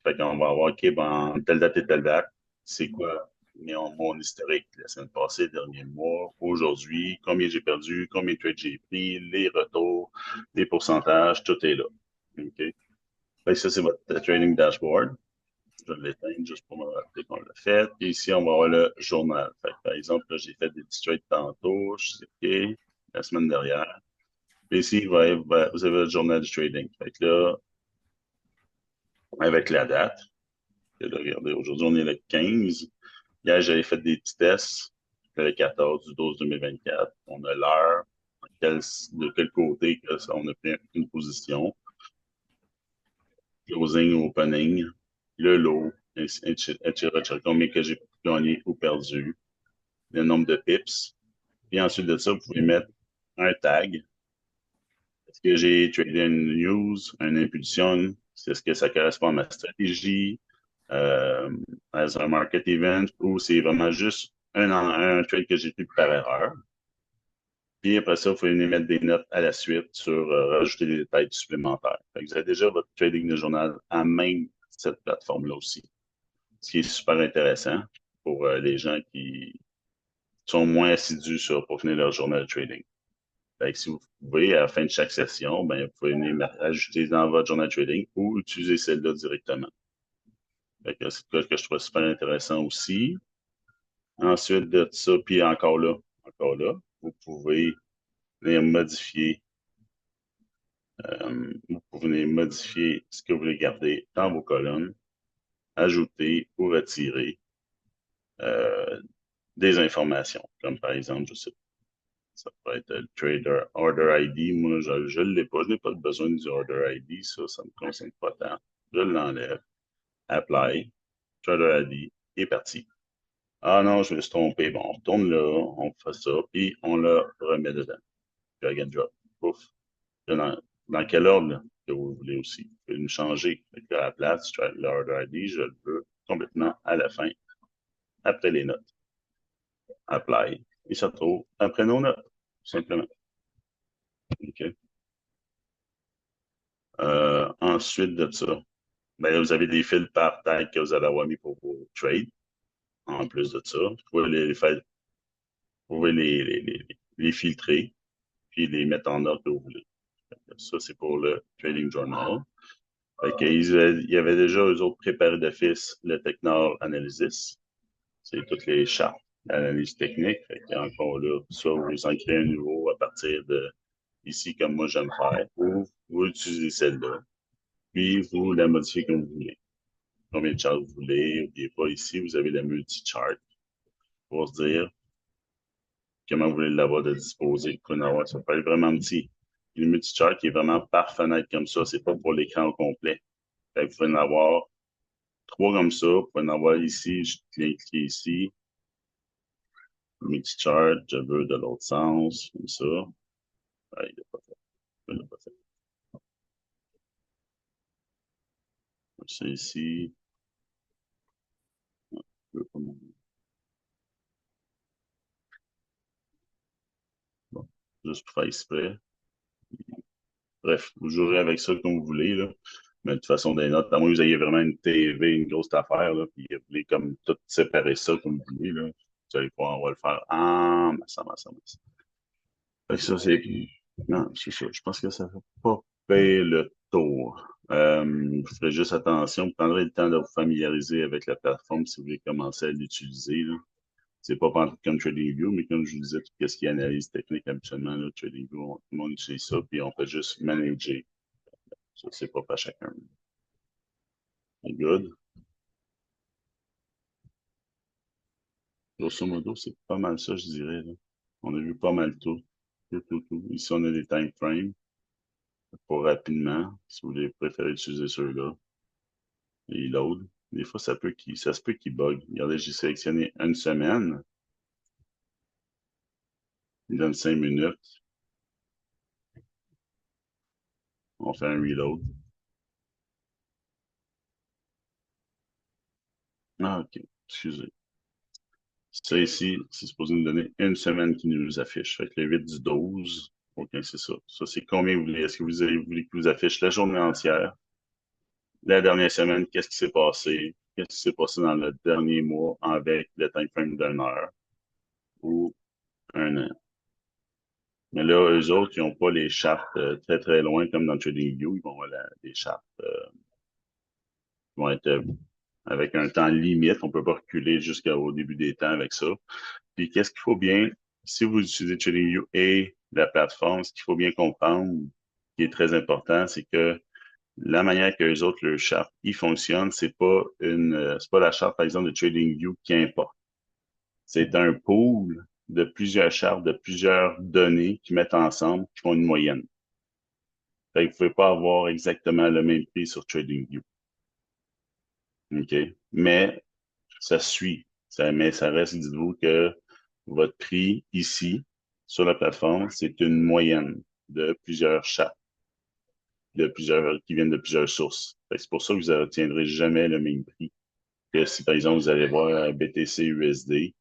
Fait qu'on va avoir, OK, ben, telle date et telle date, c'est quoi mon historique la semaine passée, le dernier mois, aujourd'hui, combien j'ai perdu, combien de trades j'ai pris, les retours, les pourcentages, tout est là. OK? Fait que ça, c'est votre trading dashboard. Je vais l'éteindre juste pour me rappeler qu'on l'a fait. Et ici, on va avoir le journal. Fait que, par exemple, là, j'ai fait des petits trades tantôt, je sais OK, la semaine dernière. Et ici, vous avez le journal du trading. Fait que là, avec la date, là, regardez, aujourd'hui, on est le 15. Hier, j'avais fait des petits tests. Le 14 du 12 2024. On a l'heure, de quel côté que on a pris une position. Closing, opening, le lot, etc. Combien que j'ai gagné ou perdu, le nombre de pips. Puis ensuite de ça, vous pouvez mettre un tag. Est-ce que j'ai tradé une news, une impulsion? Est-ce que ça correspond à ma stratégie? Euh, as un market event ou c'est vraiment juste un trade que j'ai fait par erreur. Puis après ça, vous pouvez venir mettre des notes à la suite sur rajouter des détails supplémentaires. Fait que vous avez déjà votre trading de journal à même cette plateforme-là aussi, ce qui est super intéressant pour les gens qui sont moins assidus pour finir leur journal de trading. Fait que si vous pouvez, à la fin de chaque session, ben, vous pouvez venir ajouter dans votre journal de trading ou utiliser celle-là directement. Fait que c'est quelque chose que je trouve super intéressant aussi. Ensuite de ça, puis encore là, vous pouvez venir modifier, vous pouvez venir modifier ce que vous voulez garder dans vos colonnes, ajouter ou retirer euh, des informations, comme par exemple, je sais pas, ça peut être le Trader Order ID. Moi, je ne l'ai pas, je n'ai pas besoin du Order ID, ça ne me concerne pas tant. Je l'enlève, Apply, Trader ID, et parti. Ah non, je me suis trompé. Bon, on retourne là, on fait ça, puis on le remet dedans. Drag and drop. Pouf. Dans quel ordre là, que vous voulez aussi? Vous pouvez me changer. Fait que à la place, l'order ID, je le veux complètement à la fin, après les notes. Apply. Et ça se trouve après nos notes, tout simplement. OK. Ensuite de ça, ben, vous avez des fils par tag que vous allez avoir mis pour vos trades. En plus de ça, vous pouvez vous pouvez les filtrer puis les mettre en ordre que vous voulez. Ça, c'est pour le Trading Journal. Il y avait déjà, eux autres, préparé d'office le Technor Analysis. C'est toutes les chartes d'analyse technique. Encore là, soit vous en créez un nouveau à partir de ici, comme moi j'aime faire, ou vous utilisez celle-là. Puis, vous la modifiez comme vous voulez. Combien de charts vous voulez. N'oubliez pas, ici, vous avez la multi-chart pour se dire comment vous voulez l'avoir de disposer. Vous pouvez en avoir, ça peut être vraiment petit. Une multi-chart qui est vraiment par fenêtre comme ça. C'est pas pour l'écran au complet. Vous pouvez en avoir trois comme ça. Vous pouvez en avoir ici. Je clique ici. Multi-chart. Je veux de l'autre sens. Comme ça. Ah, il l'a pas fait. Il l'a pas fait. C'est ici. Je veux pas bon. Juste pour faire exprès. Bref, vous jouerez avec ça comme vous voulez, là. Mais de toute façon, des notes, à moins que vous ayez vraiment une TV, une grosse affaire, là, puis vous voulez comme tout séparer ça comme vous voulez, là. Vous allez pouvoir, on va le faire en masse. Fait que ça, c'est. Non, c'est ça. Je pense que ça fait pas payer le tour. Vous ferez juste attention, vous prendrez le temps de vous familiariser avec la plateforme si vous voulez commencer à l'utiliser, là. C'est pas comme TradingView, mais comme je vous disais, tout ce qui est analyse technique habituellement, là, TradingView, tout le monde utilise ça, puis on fait juste manager. Ça, c'est pas pour chacun. Good. Grosso modo, c'est pas mal ça, je dirais, là. On a vu pas mal tout. Tout. Ici, on a des time frames pour rapidement, si vous voulez préférer utiliser ceux-là. Et load. Des fois, ça se peut qu'il bug. Regardez, j'ai sélectionné une semaine. Il donne 5 minutes. On fait un reload. Ah, OK. Excusez. Ça ici, c'est supposé nous donner une semaine qui nous affiche. Fait que le 8 du 12. OK, c'est ça. Ça, c'est combien vous voulez? Est-ce que vous voulez qu'il vous affiche la journée entière? La dernière semaine, qu'est-ce qui s'est passé? Qu'est-ce qui s'est passé dans le dernier mois avec le time frame d'une heure ou un an? Mais là, eux autres, ils n'ont pas les chartes très, très loin comme dans TradingView. Ils vont avoir les chartes qui vont être avec un temps limite. On ne peut pas reculer jusqu'au début des temps avec ça. Puis qu'est-ce qu'il faut bien, si vous utilisez TradingView et la plateforme, ce qu'il faut bien comprendre, qui est très important, c'est que la manière que les autres, leur charte, ils fonctionnent, c'est pas la charte, par exemple, de TradingView qui importe. C'est un pool de plusieurs chartes, de plusieurs données qui mettent ensemble, qui font une moyenne. Fait que vous pouvez pas avoir exactement le même prix sur TradingView. OK? Mais ça suit. Mais ça reste, dites-vous que votre prix ici, sur la plateforme, c'est une moyenne de plusieurs chats, qui viennent de plusieurs sources. Fait que c'est pour ça que vous n'obtiendrez jamais le même prix que si, par exemple, vous allez voir BTC USD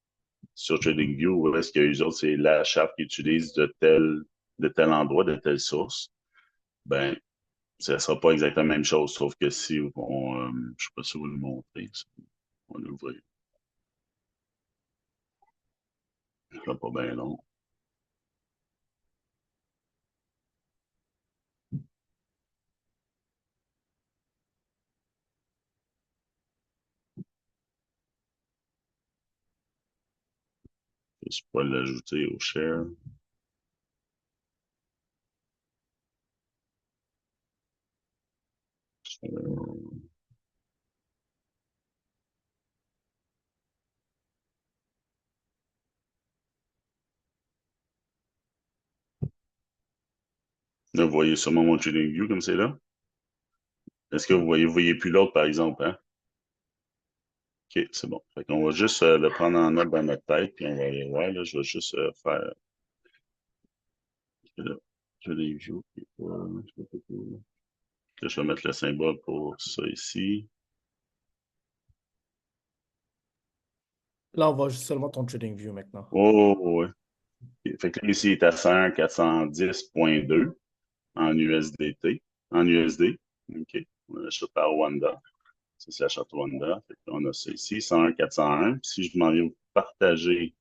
sur TradingView, où est-ce que les autres, c'est la charte qu'ils utilisent de tel endroit, de telle source. Ben, ça sera pas exactement la même chose, sauf que si je sais pas si vous le montrer, on l'ouvre, ça pas bien long. Je pourrais l'ajouter au share. Euh, Là, vous voyez sûrement mon TradingView comme c'est là. Est-ce que vous voyez plus l'autre, par exemple, hein? OK, c'est bon. Fait qu'on va juste le prendre en note dans notre tête, puis on va aller voir. Là, je vais juste faire là, TradingView. Puis, là, je vais mettre le symbole pour ça ici. Là, on voit juste seulement ton TradingView maintenant. Oh, ouais. OK. Fait que là, ici, il est à 100, 410,2 en USDT, en USD. OK. On achète par Wanda. Ça, c'est la charte Wanda. Fait qu'on a ça ici, 101, 401. Si je m'en viens vous partager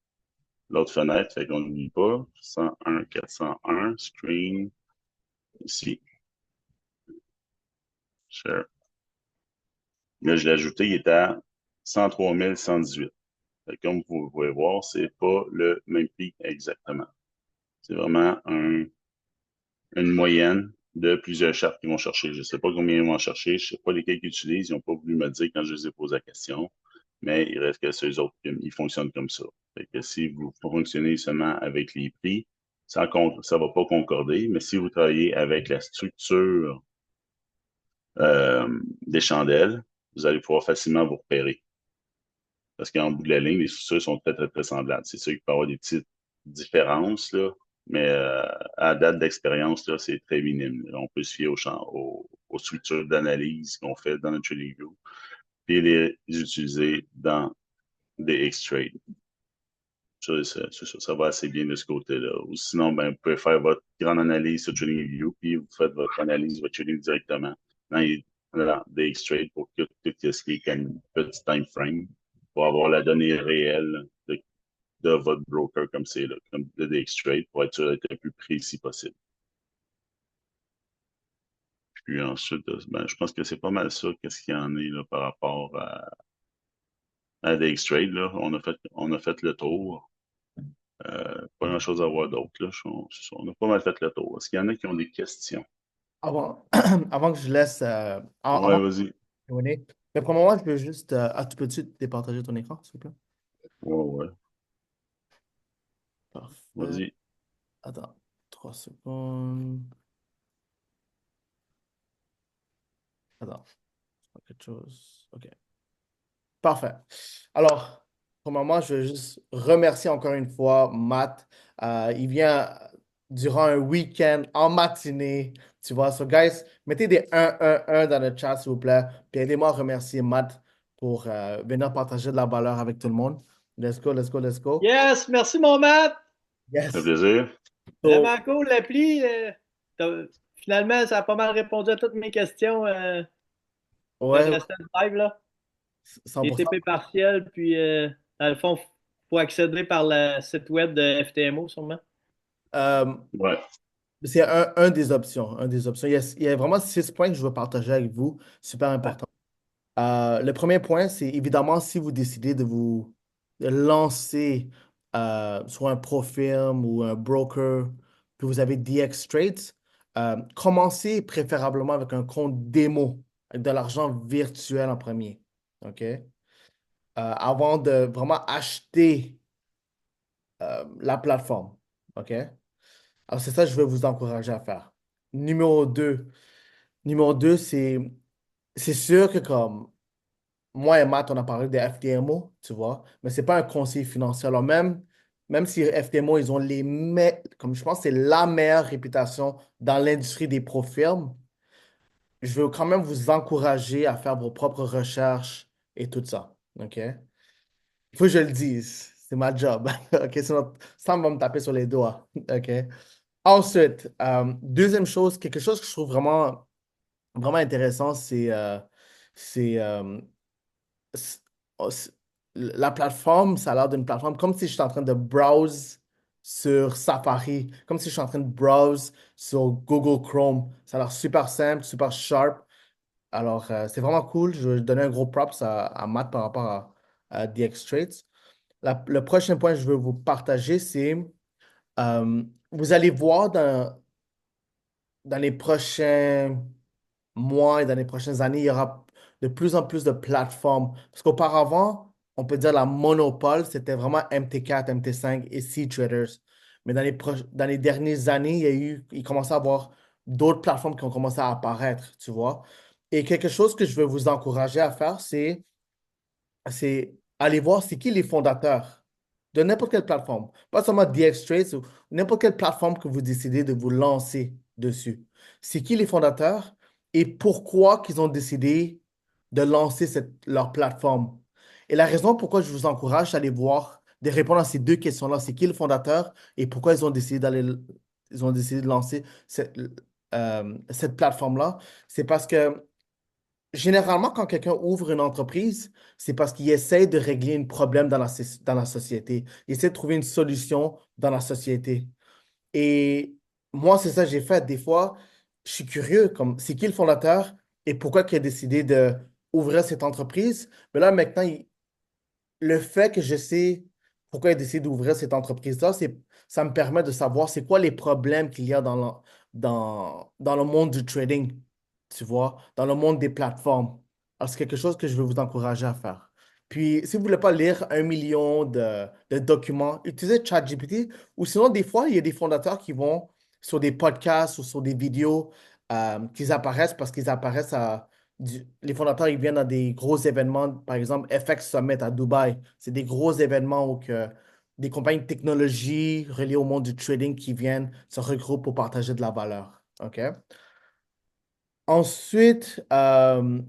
l'autre fenêtre, fait qu'on n'oublie pas, 101, 401, screen, ici, share. Là, je l'ai ajouté, il est à 103 118. Fait que comme vous pouvez voir, c'est pas le même prix exactement. C'est vraiment une moyenne de plusieurs chartes qu'ils vont chercher. Je ne sais pas combien ils vont chercher, je ne sais pas lesquels qu'ils utilisent. Ils n'ont pas voulu me dire quand je les ai posé la question, mais il reste que ceux autres, ils fonctionnent comme ça. Fait que si vous fonctionnez seulement avec les prix, ça ne va pas concorder, mais si vous travaillez avec la structure des chandelles, vous allez pouvoir facilement vous repérer. Parce qu'en bout de la ligne, les structures sont très, très, très semblables. C'est sûr qu'il peut y avoir des petites différences, là, mais à date d'expérience, là, c'est très minime. On peut se fier aux structures d'analyse qu'on fait dans notre TradingView, puis les utiliser dans des X-Trade. Ça va assez bien de ce côté-là. Ou sinon, ben, vous pouvez faire votre grande analyse sur TradingView, puis vous faites votre analyse, votre trading directement dans des X-Trade pour tout ce qui est comme petit time frame, pour avoir la donnée réelle de votre broker comme c'est là, comme de DXTrade, pour être sûr d'être le plus précis possible. Puis ensuite, ben, je pense que c'est pas mal ça, qu'est-ce qu'il y en est là, par rapport à DXTrade. Là. On a fait le tour. Pas grand-chose à voir d'autre. Là. On a pas mal fait le tour. Est-ce qu'il y en a qui ont des questions? Avant, avant que je laisse, Ouais, avant vas-y. que mais pour le moment, je veux juste. Tu peux-tu départager ton écran, s'il vous plaît? Ouais, ouais. Parfait. Vas-y. Attends, 3 secondes. Attends, quelque chose. OK. Parfait. Alors, pour le moment, je veux juste remercier encore une fois Matt. Il vient durant un week-end en matinée. Tu vois, so guys, mettez des 1 dans le chat, s'il vous plaît. Puis aidez-moi à remercier Matt pour venir partager de la valeur avec tout le monde. Let's go, let's go, let's go. Yes, merci mon Matt. Ça fait Yes. plaisir. So, Vraiment cool l'appli. Finalement, ça a pas mal répondu à toutes mes questions. Le ouais, restant du live, là. Les 100%. TP partiels, puis dans le fond, il faut accéder par le site web de FTMO, sûrement. Euh, Ouais. c'est un des options. Un des options. Il y a vraiment 6 points que je veux partager avec vous. Super important. Le premier point, c'est évidemment si vous décidez de vous lancer sur un pro firm ou un broker, que vous avez DX Trades, commencez préférablement avec un compte démo, avec de l'argent virtuel en premier. OK? Avant de vraiment acheter la plateforme. OK? Alors, c'est ça que je vais vous encourager à faire. Numéro 2. Numéro 2, c'est sûr que comme moi et Matt, on a parlé de FTMO, tu vois, mais c'est pas un conseiller financier. Alors même si FTMO, ils ont comme je pense que c'est la meilleure réputation dans l'industrie des pro-firmes, je veux quand même vous encourager à faire vos propres recherches et tout ça. OK? Il faut que je le dise. C'est ma job. OK? Sinon, Sam va me taper sur les doigts. OK? Ensuite, deuxième chose, quelque chose que je trouve vraiment intéressant, c'est c- la plateforme, ça a l'air d'une plateforme comme si je suis en train de browse sur Safari, comme si je suis en train de browse sur Google Chrome. Ça a l'air super simple, super sharp. Alors, c'est vraiment cool. Je vais donner un gros props à Matt par rapport à DX Traits. Le prochain point que je veux vous partager, c'est vous allez voir dans les prochains mois et dans les prochaines années, il y aura de plus en plus de plateformes. Parce qu'auparavant, on peut dire la monopole, c'était vraiment MT4, MT5 et C-Traders. Mais dans les dernières années, il commençait à y avoir d'autres plateformes qui ont commencé à apparaître, tu vois. Et quelque chose que je veux vous encourager à faire, c'est aller voir c'est qui les fondateurs de n'importe quelle plateforme. Pas seulement DXTrades ou n'importe quelle plateforme que vous décidez de vous lancer dessus. C'est qui les fondateurs et pourquoi qu'ils ont décidé de lancer leur plateforme. Et la raison pourquoi je vous encourage à aller voir, de répondre à ces deux questions-là, c'est qui le fondateur et pourquoi ils ont décidé de lancer cette plateforme-là, c'est parce que généralement, quand quelqu'un ouvre une entreprise, c'est parce qu'il essaie de régler un problème dans la société. Il essaie de trouver une solution dans la société. Et moi, c'est ça que j'ai fait. Des fois, je suis curieux, comme c'est qui le fondateur et pourquoi il a décidé de ouvrir cette entreprise. Mais là, maintenant, le fait que je sais pourquoi il a décidé d'ouvrir cette entreprise-là, ça me permet de savoir c'est quoi les problèmes qu'il y a dans le monde du trading, tu vois, dans le monde des plateformes. Alors, c'est quelque chose que je veux vous encourager à faire. Puis, si vous ne voulez pas lire 1 million de documents, utilisez ChatGPT ou sinon, des fois, il y a des fondateurs qui vont sur des podcasts ou sur des vidéos qu'ils apparaissent parce qu'ils apparaissent les fondateurs, ils viennent à des gros événements, par exemple FX Summit à Dubaï. C'est des gros événements où des compagnies de technologie reliées au monde du trading qui viennent se regroupent pour partager de la valeur. OK? Ensuite,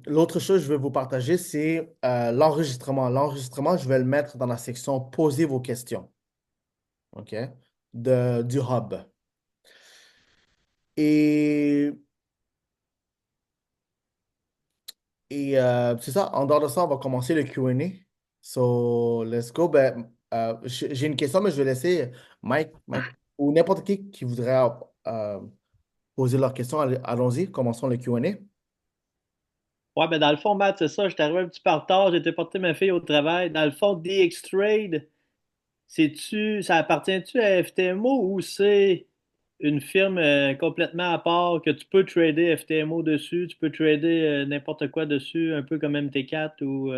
l'autre chose que je vais vous partager, c'est l'enregistrement. L'enregistrement, je vais le mettre dans la section Posez vos questions. OK? Du hub. Et c'est ça, en dehors de ça, on va commencer le Q&A. So, let's go. Ben, j'ai une question, mais je vais laisser Mike, ou n'importe qui voudrait euh, poser leur question. Allons-y, commençons le Q&A. Ouais, ben dans le fond, Matt, c'est ça, j'étais arrivé un petit peu en retard, j'ai été porter ma fille au travail. Dans le fond, DX Trade, ça appartient-tu à FTMO ou c'est une firme complètement à part que tu peux trader FTMO dessus, tu peux trader n'importe quoi dessus, un peu comme MT4 ou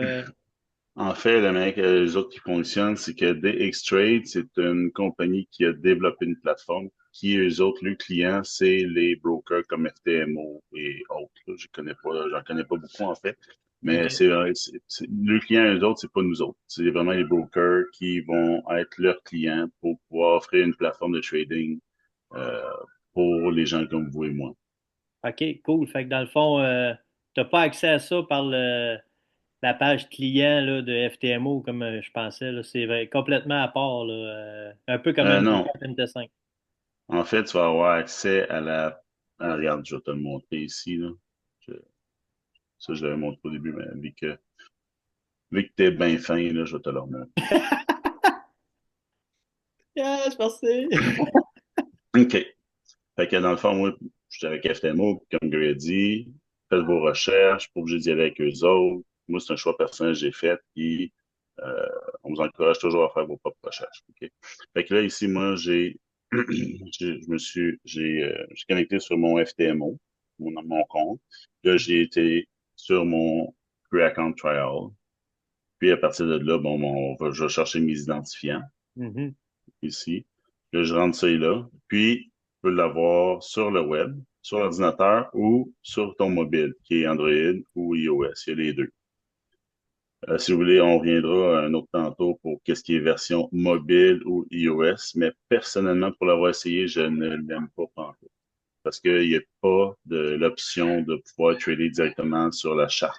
En fait, le mec, les autres qui fonctionnent, c'est que DXTrade, c'est une compagnie qui a développé une plateforme qui, eux autres, le client, c'est les brokers comme FTMO et autres. Là. J'en connais pas beaucoup, en fait. Mais OK. le client, eux autres, c'est pas nous autres. C'est vraiment les brokers qui vont être leurs clients pour pouvoir offrir une plateforme de trading, euh, pour les gens comme vous et moi. OK, cool. Fait que dans le fond, tu n'as pas accès à ça par la page client là, de FTMO comme je pensais. Là. C'est complètement à part, là, un peu comme Non. MT4, MT5. En fait, tu vas avoir accès à regarde, je vais te le montrer ici, là. Je- Ça, je l'avais montré au début, mais vu que t'es bien fin, là, je vais te le remontrer. Yes, merci. OK. Fait que dans le fond, moi, j'étais avec FTMO, comme Gary a dit, faites vos recherches, pas obligé d'y aller avec eux autres. Moi, c'est un choix personnel que j'ai fait, puis euh, on vous encourage toujours à faire vos propres recherches. OK? Fait que là, ici, moi, j'ai connecté sur mon FTMO, mon compte. Là, j'ai été sur mon pre-account trial. Puis à partir de là, bon, je vais chercher mes identifiants Mhm. ici. Là, je rentre ça là. Puis, tu peux l'avoir sur le web, sur l'ordinateur ou sur ton mobile, qui est Android ou iOS. Il y a les deux. Si vous voulez, on reviendra un autre tantôt pour qu'est-ce qui est version mobile ou iOS, mais personnellement, pour l'avoir essayé, je ne l'aime pas pantoute. Parce qu'il n'y a pas de l'option de pouvoir trader directement sur la charte.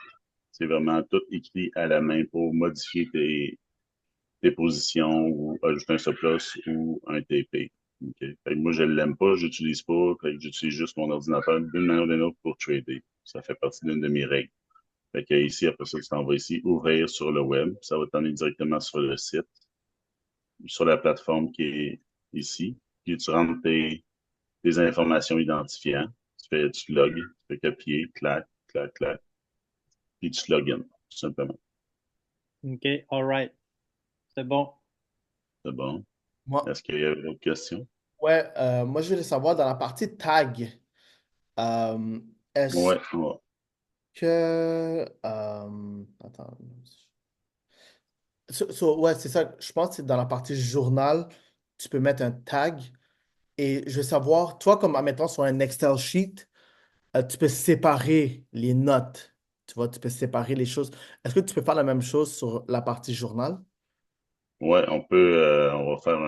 C'est vraiment tout écrit à la main pour modifier tes positions ou ajouter un stop loss ou un TP. OK? Fait que moi, je ne l'aime pas, j'utilise pas, fait que j'utilise juste mon ordinateur d'une manière ou d'une autre pour trader. Ça fait partie d'une de mes règles. Fait que ici, après ça, tu t'en vas ici, ouvrir sur le web. Ça va t'emmener directement sur le site, sur la plateforme qui est ici. Puis tu rentres tes informations identifiantes. Tu logs, tu fais copier, clac, clac, clac, puis tu login, tout simplement. OK, all right. C'est bon. C'est bon. Moi, Est-ce qu'il y a d'autres questions? ouais, moi, je voulais savoir dans la partie tag, euh, est-ce Ouais, ouais. que. Attends. Ouais, c'est ça. Je pense que c'est dans la partie journal, tu peux mettre un tag. Et je veux savoir, toi, comme admettons sur un Excel sheet, tu peux séparer les notes. Tu vois, tu peux séparer les choses. Est-ce que tu peux faire la même chose sur la partie journal? Ouais, on va faire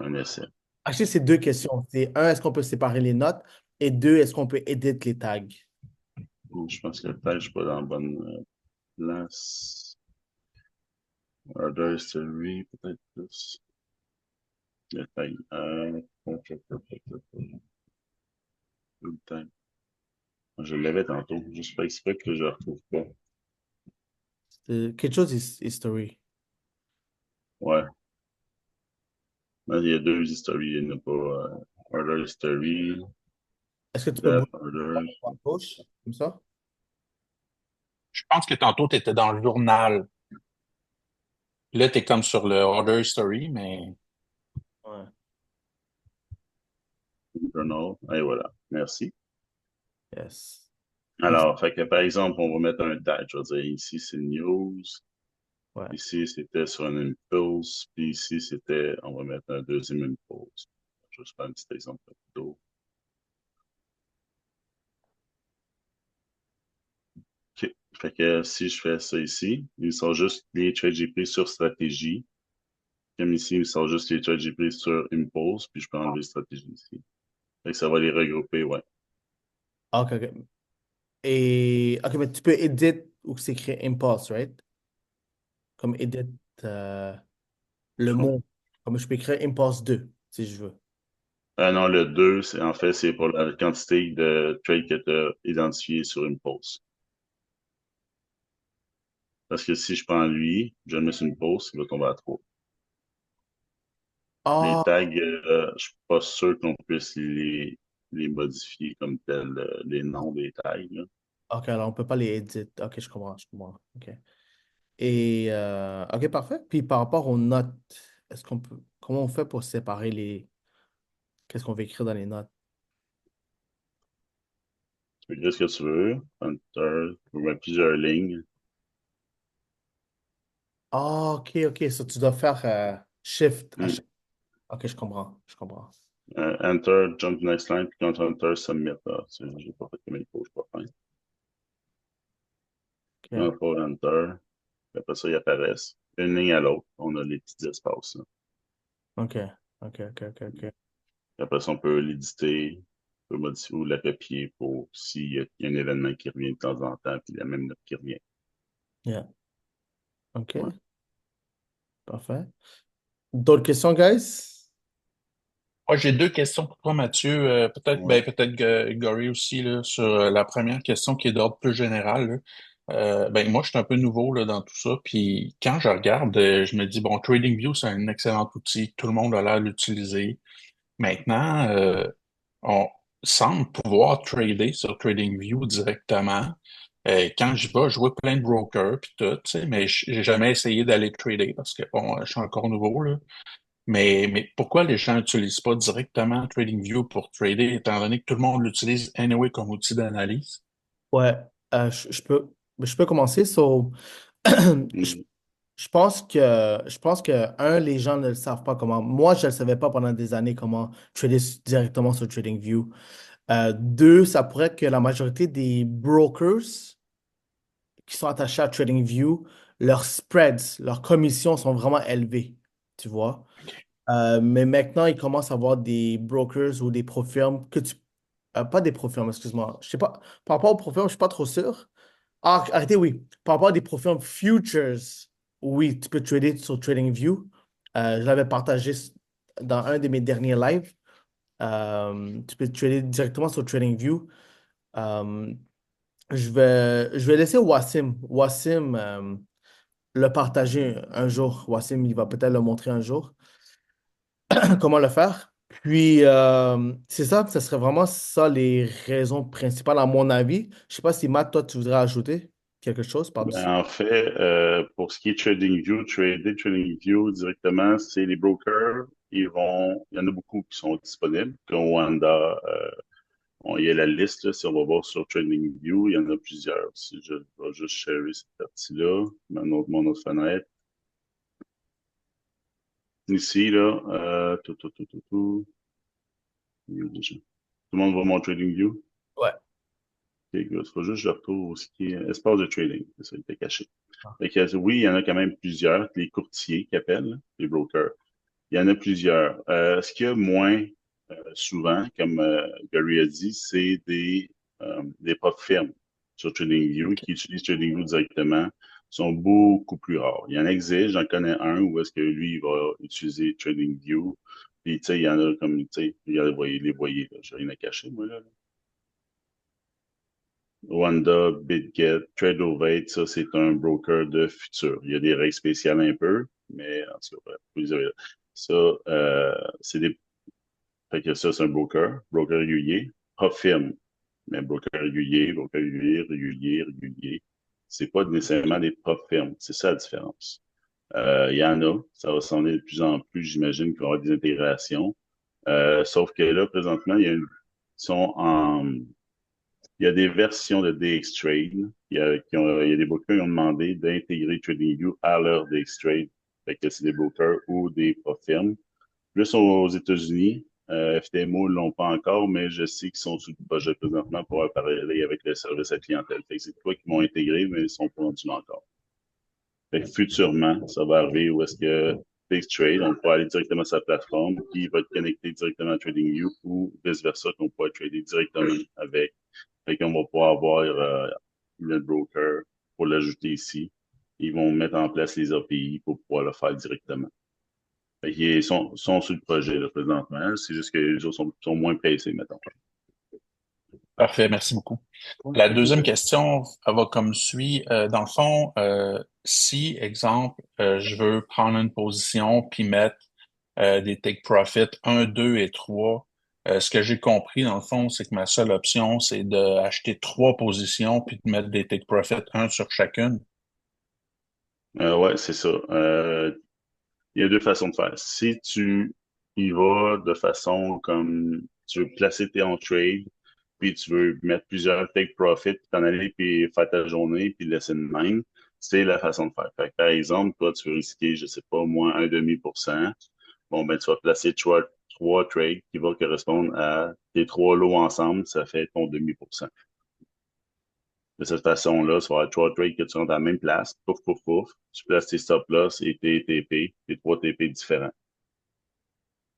un essai. Actually, c'est deux questions. C'est un, est-ce qu'on peut séparer les notes? Et deux, est-ce qu'on peut edit les tags? Je pense que peut-être je suis pas dans la bonne place. Order history, peut-être plus. Le tag. Le tag. Je l'avais tantôt. Juste pas exprès que je ne retrouve pas. Quelque chose history. Ouais. Mais il y a deux history. Il n'y en a pas. Order history, Est-ce que tu peux that bouger order. à gauche, comme ça? Je pense que tantôt, tu étais dans le journal. Là, tu es comme sur le Order History, mais Ouais. Journal. Et voilà. Merci. Yes. Puis, Alors, fait que par exemple, on va mettre un tag. Je vais dire ici, c'est news. ouais. Ici, c'était sur un impulse. Puis ici, on va mettre un deuxième impulse. Je vais juste faire un petit exemple plutôt. OK. Fait que si je fais ça ici, il sort juste les trades que j'ai pris sur stratégie. Comme ici, il sort juste les trades que j'ai pris sur impulse. Puis je peux enlever stratégie ici. Fait que ça va les regrouper, ouais. Ah, OK, OK. Et, OK, mais tu peux edit ou c'est écrit impulse, right? Comme edit euh, le mot. Comme je peux écrire impulse 2 si je veux. Ah non, le 2 c'est pour la quantité de trades que tu as identifié sur impulse. Parce que si je prends lui, je le mets sur une pause, il va tomber à 3. Les Ah, tags, je suis pas sûr qu'on puisse les modifier comme tel, les noms des tags, là. OK, alors on peut pas les edit. OK, je comprends, je comprends. OK. Et, OK, parfait. Puis par rapport aux notes, comment on fait pour séparer qu'est-ce qu'on veut écrire dans les notes? Tu peux écrire ce que tu veux. Enter, tu peux mettre plusieurs lignes. Ah, OK, OK. Ça, tu dois faire shift à Hmm. chaque. OK, je comprends, je comprends. Enter, jump to next line, puis quand tu enter, submit. Ah, j'ai pas fait comme il faut, je suis pas fin. OK, On va enter, puis après ça, ils apparaissent. Une ligne à l'autre, on a les petits espaces, là. OK, OK, OK, OK, OK. Puis après ça, on peut l'éditer, on peut modifier ou la copier pour s'il y a un événement qui revient de temps en temps, puis la même note qui revient. Yeah. Ouais. OK, parfait. D'autres questions, guys? moi, j'ai deux questions pour toi, Mathieu. Ouais. Peut-être Gary aussi, là, sur la première question qui est d'ordre plus général, là. Moi, je suis un peu nouveau là, dans tout ça. Puis quand je regarde, je me dis, bon, TradingView, c'est un excellent outil. Tout le monde a l'air de l'utiliser. Maintenant, on semble pouvoir trader sur TradingView directement. Quand j'y vais, je vois plein de brokers puis tout, tu sais, mais j'ai jamais essayé d'aller trader parce que bon, je suis encore nouveau là. Mais pourquoi les gens n'utilisent pas directement TradingView pour trader, étant donné que tout le monde l'utilise anyway comme outil d'analyse? Ouais, je peux commencer. Je, Mhm. un, les gens ne le savent pas comment. Moi, je ne le savais pas pendant des années comment trader directement sur TradingView. Deux, ça pourrait que la majorité des brokers qui sont attachés à TradingView leurs spreads, leurs commissions sont vraiment élevées, tu vois. Mais maintenant, ils commencent à avoir des brokers ou des pro-firmes pas des pro-firmes, excuse-moi. Je sais pas. Par rapport aux pro-firmes, je suis pas trop sûr. Ah, arrêtez, oui. Par rapport à des pro-firmes futures, oui, tu peux trader sur TradingView. Je l'avais partagé dans un de mes derniers lives. Tu peux trader directement sur TradingView. Euh, je vais laisser Wassim le partager un jour. Wassim, il va peut-être le montrer un jour. Comment le faire. Puis, c'est ça, ce serait vraiment ça les raisons principales, à mon avis. Je sais pas si Matt, toi, tu voudrais ajouter quelque chose Ben, par-dessus. en fait, pour ce qui est TradingView, trader TradingView directement, c'est les brokers. Il y en a beaucoup qui sont disponibles, comme Wanda. Il y a la liste, là, si on va voir sur TradingView, il y en a plusieurs. Si je vais juste sharer cette partie-là, mon autre fenêtre. Ici, là, tout. Il y a déjà. Tout le monde voit mon TradingView? Ouais. Ok, good. Faut juste que je retrouve ce qui est espace de trading. C'est ça, il était caché. Fait que, oui, il y en a quand même plusieurs, les courtiers qui appellent, là, les brokers. Il y en a plusieurs. Ce qu'il y a moins souvent, comme Gary a dit, c'est des propres firmes sur TradingView qui utilisent TradingView directement. Sont beaucoup plus rares. Il y en existe, j'en connais un où est-ce que lui, il va utiliser TradingView. Puis, tu sais, il y en a comme, tu sais, regardez, les voyez, là, j'ai rien à cacher, moi, là. Wanda, BitGet, TradeOvate, ça, c'est un broker de futur. Il y a des règles spéciales un peu, mais en tout cas, bref, vous avez ça, c'est des. Fait que ça, c'est un broker régulier. Pas firme, mais broker régulier. C'est pas nécessairement des propres firmes. C'est ça la différence. Il y en a, ça va s'en aller de plus en plus, j'imagine qu'il va y avoir des intégrations. Sauf que là, présentement, ils sont en il y a des versions de DXTrade. Il y a des brokers qui ont demandé d'intégrer TradingView à leur DXTrade. Fait que c'est des brokers ou des firmes. Plus aux États-Unis, FTMO ne l'ont pas encore, mais je sais qu'ils sont sous le projet présentement pour parler avec le service à clientèle. Fait que c'est toi qui m'ont intégré, mais ils sont pas rendus là encore. Fait que futurement, ça va arriver où est-ce que DXTrade, on pourra aller directement sur la plateforme, qui va être connecté directement à TradingView ou vice-versa, qu'on pourra trader directement avec. Fait qu'on va pouvoir avoir le broker pour l'ajouter ici. Ils vont mettre en place les API pour pouvoir le faire directement. Fait qu'ils sont sur le projet là, présentement. C'est juste que les autres sont moins pressés, mettons. Parfait, merci beaucoup. La deuxième question, elle va comme suit. Dans le fond, si, exemple, je veux prendre une position puis mettre des take profit 1, 2 et 3, ce que j'ai compris, dans le fond, c'est que ma seule option, c'est d'acheter 3 positions puis de mettre des take profit 1 sur chacune. Ouais, c'est ça. Il y a deux façons de faire. Si tu y vas de façon comme tu veux placer tes en trade, puis tu veux mettre plusieurs take profit, puis t'en aller, puis faire ta journée, puis laisser de même, c'est la façon de faire. Fait que, par exemple, toi, tu veux risquer, je sais pas, moins 1,5%. Bon, ben, tu vas placer trois trades qui vont correspondre à tes trois lots ensemble, ça fait ton demi pour cent. De cette façon-là, tu vas avoir trois trades que tu rentres à la même place, pouf, pouf, pouf, tu places tes stop-loss et tes TP, tes trois TP différents.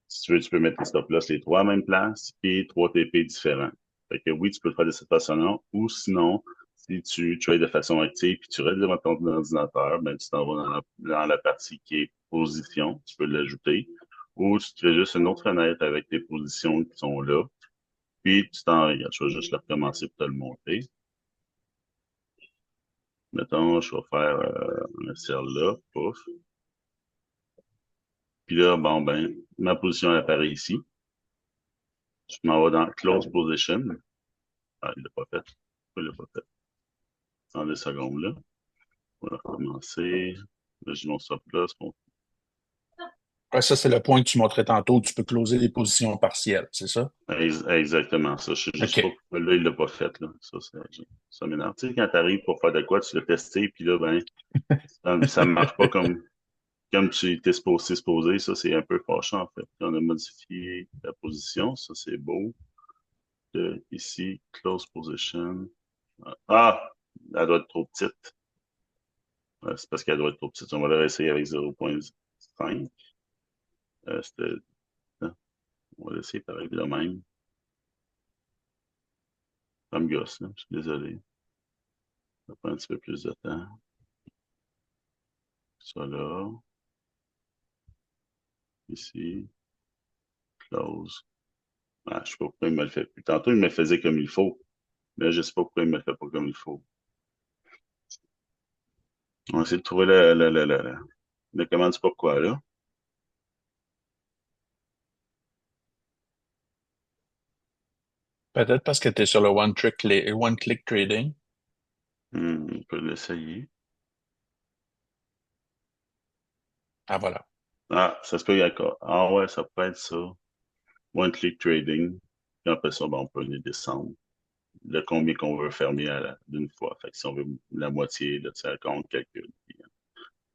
Si tu veux, tu peux mettre tes stop-loss les trois à la même place et trois TP différents. Fait que oui, tu peux le faire de cette façon-là, ou sinon, si tu trades de façon active puis tu restes devant ton ordinateur, ben, tu t'en vas dans la partie qui est position, tu peux l'ajouter, ou tu fais juste une autre fenêtre avec tes positions qui sont là, puis tu t'en regardes. Je vais juste le recommencer pour te le montrer. Mettons, je vais faire un cell là, pouf. Puis là, bon, ben, ma position elle apparaît ici. Je m'en vais dans Close Position. Ah, il l'a pas fait. Pourquoi il l'a pas fait? Dans 2 secondes, là. On va recommencer. Là, j'ai mon stop là. Ouais, ça, c'est le point que tu montrais tantôt. Tu peux closer les positions partielles, c'est ça? Exactement ça. Je sais juste pas OK. pourquoi là, il l'a pas fait, là. Ça m'énerve. Tu sais, quand t'arrives pour faire de quoi, tu l'as testé, puis là, ben, ça marche pas comme tu étais supposé. Ça, c'est un peu fâchant, en fait. On a modifié la position. Ça, c'est beau. Ici, close position. Ah! Elle doit être trop petite. C'est parce qu'elle doit être trop petite. On va la réessayer avec 0.5. C'était, hein, on va l'essayer pareil de même. Ça me gosse, là. Je suis désolé. Ça prend un petit peu plus de temps. Ça là. Ici. Close. Ah, je sais pas pourquoi il me le fait plus. Tantôt, il me le faisait comme il faut. Mais je sais pas pourquoi il me le fait pas comme il faut. On va essayer de trouver le comment du pourquoi, là. Peut-être parce que tu es sur le one-click trading. On peut l'essayer. Ah, voilà. Ah, ça se peut, d'accord. Ah ouais, ça peut être ça. One click trading. Puis après ça, ben, on peut les descendre. Le combien qu'on veut fermer d'une fois. Fait que si on veut la moitié, là, tu sais, compte, calcul. Puis,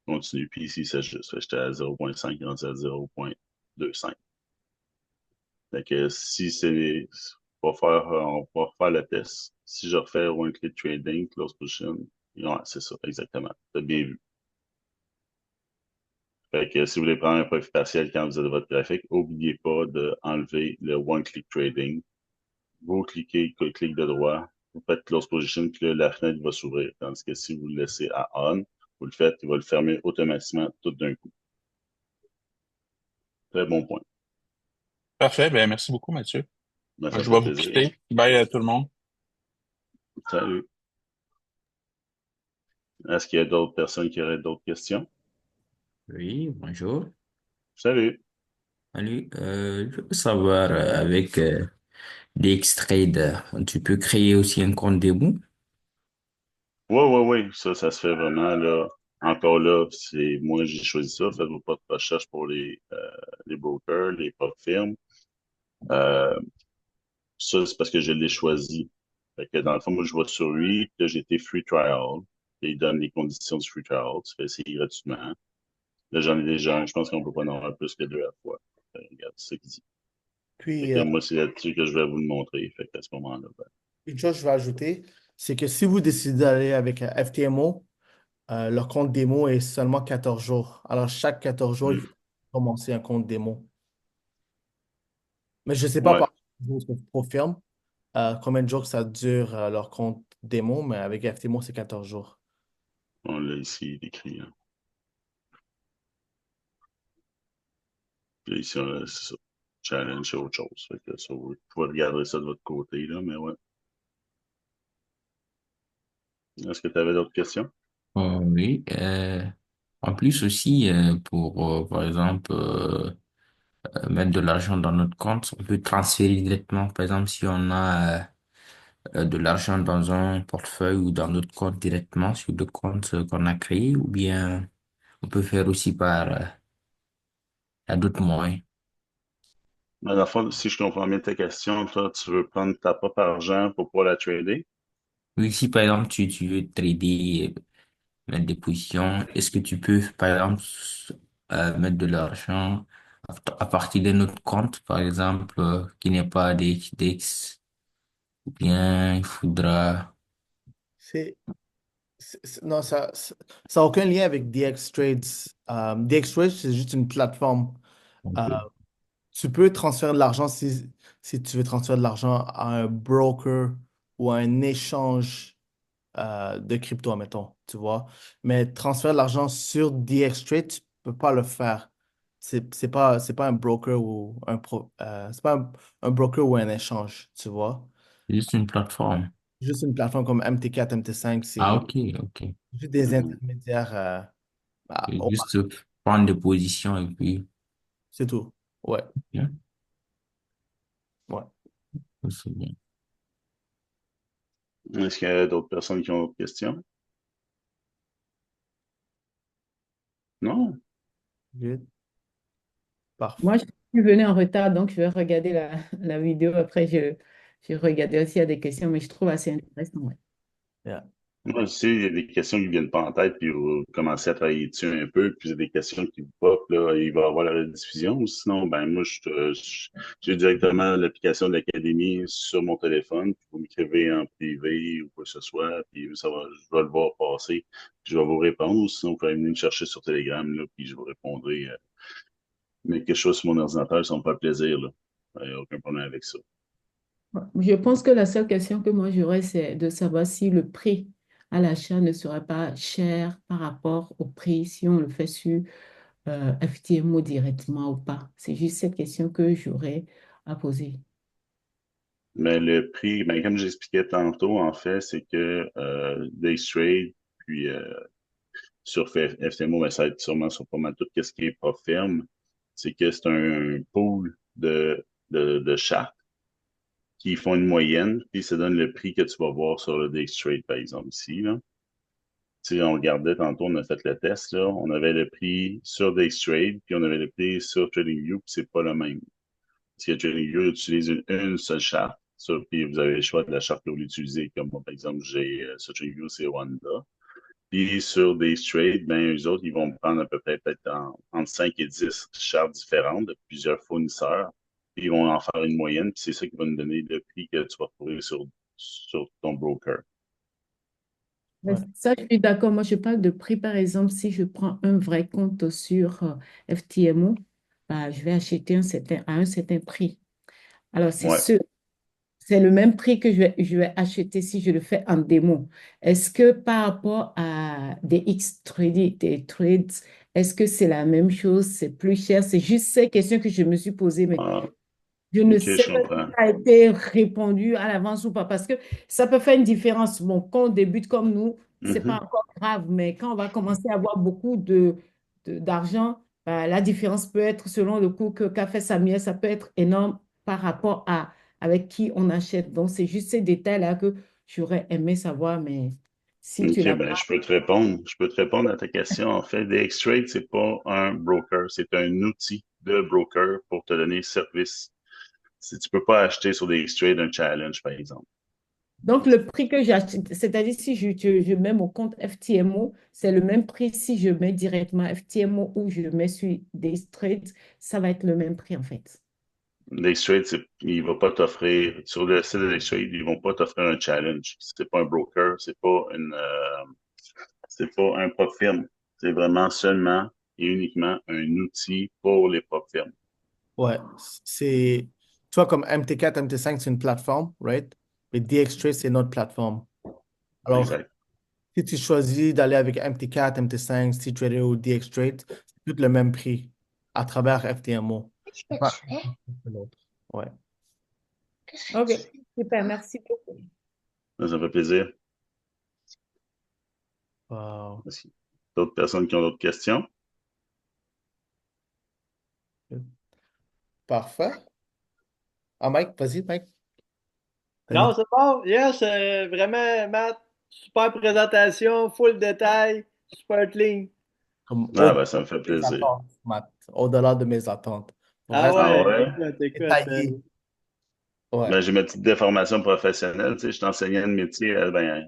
continue. Puis ici, c'est juste. Fait que j'étais à 0.5, rendu à 0.25. Fait que si c'est, on va refaire le test. Si je refais one click trading, close position, ouais, c'est ça, exactement. T'as bien vu. Fait que si vous voulez prendre un profit partiel quand vous êtes votre graphique, n'oubliez pas d'enlever le one-click trading. Vous cliquez, clic de droit, vous faites close position, puis là, la fenêtre va s'ouvrir. Tandis que si vous le laissez à on, vous le faites, il va le fermer automatiquement tout d'un coup. Très bon point. Parfait. Ben, merci beaucoup, Mathieu. Ben, ça Je fait vais vous plaisir. quitter. Bye à tout le monde. Salut. Est-ce qu'il y a d'autres personnes qui auraient d'autres questions? Oui, bonjour. Salut. Salut. Je veux savoir, avec DXTrade, tu peux créer aussi un compte démo? Oui, oui, oui. Ça se fait vraiment, là. Encore là, c'est moi, j'ai choisi ça. Faites-vous pas de recherche pour les brokers, les propres firmes. Euh, Ça, c'est parce que je l'ai choisi. Fait que dans le fond, moi, je vais sur lui, puis là, j'ai été free trial. Et il donne les conditions du free trial. Tu fais essayer gratuitement. Là, j'en ai déjà un. Je pense qu'on peut pas en avoir plus que deux à la fois. Regarde, c'est ce qu'il dit. Fait Puis, que moi, c'est là-dessus que je vais vous le montrer. Fait qu'à ce moment-là, ben, une chose que je vais ajouter, c'est que si vous décidez d'aller avec un FTMO, leur compte démo est seulement 14 jours. Alors, chaque 14 jours, il hmm. faut commencer un compte démo. Mais je ne sais pas Ouais, par contre, je confirme combien de jours que ça dure leur compte démo, mais avec FTMO, c'est 14 jours. on l'a ici décrit, hein. Puis ici, c'est ça. Challenge, c'est autre chose. Fait que ça, vous pouvez regarder ça de votre côté, là, mais ouais. Est-ce que tu avais d'autres questions? Oui. En plus aussi, pour, par exemple, mettre de l'argent dans notre compte, on peut transférer directement. Par exemple, si on a de l'argent dans un portefeuille ou dans notre compte directement sur le compte qu'on a créé, ou bien on peut faire aussi par à d'autres moyens. Mais dans le fond, si je comprends bien ta question, toi, tu veux prendre ta propre argent pour pouvoir la trader? Oui, si par exemple tu veux trader, mettre des positions, est-ce que tu peux par exemple mettre de l'argent à partir de notre compte, par exemple, qui n'est pas DXDX, ou bien il faudra... C'est, non, ça n'a aucun lien avec DXTrade. DXTrade, c'est juste une plateforme. Euh, Ok. Tu peux transférer de l'argent si tu veux transférer de l'argent à un broker ou à un échange de crypto, mettons, tu vois. Mais transférer de l'argent sur DXTrade, tu peux pas le faire. C'est pas un broker ou c'est pas un broker ou un échange, tu vois. C'est juste une plateforme. Juste une plateforme comme MT4, MT5, Ah, c'est ok, ok. juste des Mhm. intermédiaires. Et juste prendre des positions et puis... C'est tout. Ouais, Bien, ouais. c'est bien. Est-ce qu'il y a d'autres personnes qui ont d'autres questions? Non? Good. Parfait. Moi, je suis venue en retard, donc je vais regarder la vidéo. Après, je regardais aussi à des questions, mais je trouve assez intéressant. Ouais. Yeah. Moi aussi, il y a des questions qui ne viennent pas en tête, puis vous commencez à travailler dessus un peu, puis il y a des questions qui vous pop, là, il va y avoir la rediffusion, ou sinon, ben moi, j'ai directement l'application de l'Académie sur mon téléphone, puis vous m'écrivez en privé ou quoi que ce soit, puis ça va, je vais le voir passer, puis je vais vous répondre, ou sinon, vous pouvez venir me chercher sur Telegram, là, puis je vous répondrai, mais quelque chose sur mon ordinateur, ça me fait plaisir, là. Il n'y a aucun problème avec ça. Je pense que la seule question que moi j'aurais, c'est de savoir si le prix à l'achat ne serait pas cher par rapport au prix si on le fait sur FTMO directement ou pas. C'est juste cette question que j'aurais à poser. Mais le prix, ben, comme j'expliquais tantôt, en fait, c'est que Daystrade, puis sur FTMO, ben, ça va être sûrement sur pas mal tout ce qui est pas ferme. C'est que c'est un pool de chartes qui font une moyenne, puis ça donne le prix que tu vas voir sur le Daystrade, par exemple, ici, là. Tu sais, on regardait tantôt, on a fait le test, là. On avait le prix sur Daystrade, puis on avait le prix sur TradingView, puis c'est pas le même. Parce que TradingView utilise une seule charte. Ça, puis vous avez le choix de la charte que vous voulez utiliser. Comme moi, par exemple, j'ai sur TradingView, c'est Wanda. Puis sur des trades, ben, eux autres, ils vont prendre à peu près peut-être entre 5 et 10 chartes différentes de plusieurs fournisseurs. Puis ils vont en faire une moyenne, puis c'est ça qui va nous donner le prix que tu vas trouver sur ton broker. Mais ça, je suis d'accord. Moi, je parle de prix, par exemple, si je prends un vrai compte sur FTMO, bah, je vais acheter à un certain prix. Alors, Ouais. c'est le même prix que je vais acheter si je le fais en démo. Est-ce que par rapport à des des trades, est-ce que c'est la même chose? C'est plus cher? C'est juste ces questions que je me suis posées, mais Ah, je ne ok, sais je pas si comprends. ça a été répondu à l'avance ou pas, parce que ça peut faire une différence. Bon, quand on débute comme nous, c'est pas Mhm. encore grave, mais quand on va commencer à avoir beaucoup d'argent, la différence peut être, selon le coût qu'a fait Samuel, ça peut être énorme par rapport à avec qui on achète. Donc, c'est juste ces détails-là que j'aurais aimé savoir, mais si tu Ok, l'as ben, pas. je peux te répondre. Je peux te répondre à ta question. En fait, DXTrade, c'est pas un broker, c'est un outil de broker pour te donner service. Si tu peux pas acheter sur DXTrade un challenge, par exemple. Donc, le prix que j'achète, c'est-à-dire si je mets mon compte FTMO, c'est le même prix si je mets directement FTMO ou je mets sur des trades, ça va être le même prix en fait. DXTrade, il va pas t'offrir, sur le site de DXTrade, ils vont pas t'offrir un challenge. C'est pas un broker, c'est pas un prop firme. C'est vraiment seulement et uniquement un outil pour les prop firmes. Ouais, c'est, tu vois, comme MT4, MT5, c'est une plateforme, right? Mais DXTrade, c'est notre plateforme. Alors, Exact. si tu choisis d'aller avec MT4, MT5, C-Trader ou DXTrade, c'est tout le même prix à travers FTMO. C'est pas l'autre. Ouais. Ok, super, merci beaucoup. Ça fait plaisir. Wow. Est-ce qu'il y a d'autres personnes qui ont d'autres questions? Parfait. Ah, Mike, vas-y, Mike. Non, c'est bon. Yes, vraiment, Matt, super présentation, full détail, super clean. Comme Ah, au-delà ben, ça me fait de mes plaisir. attentes, Matt. Au-delà de mes attentes. Ah Vraiment Ah ouais, ouais? écoute, détaillé. Ouais. Ben, j'ai ma petite déformation professionnelle. Tu sais, je suis enseignant de métier. Ben,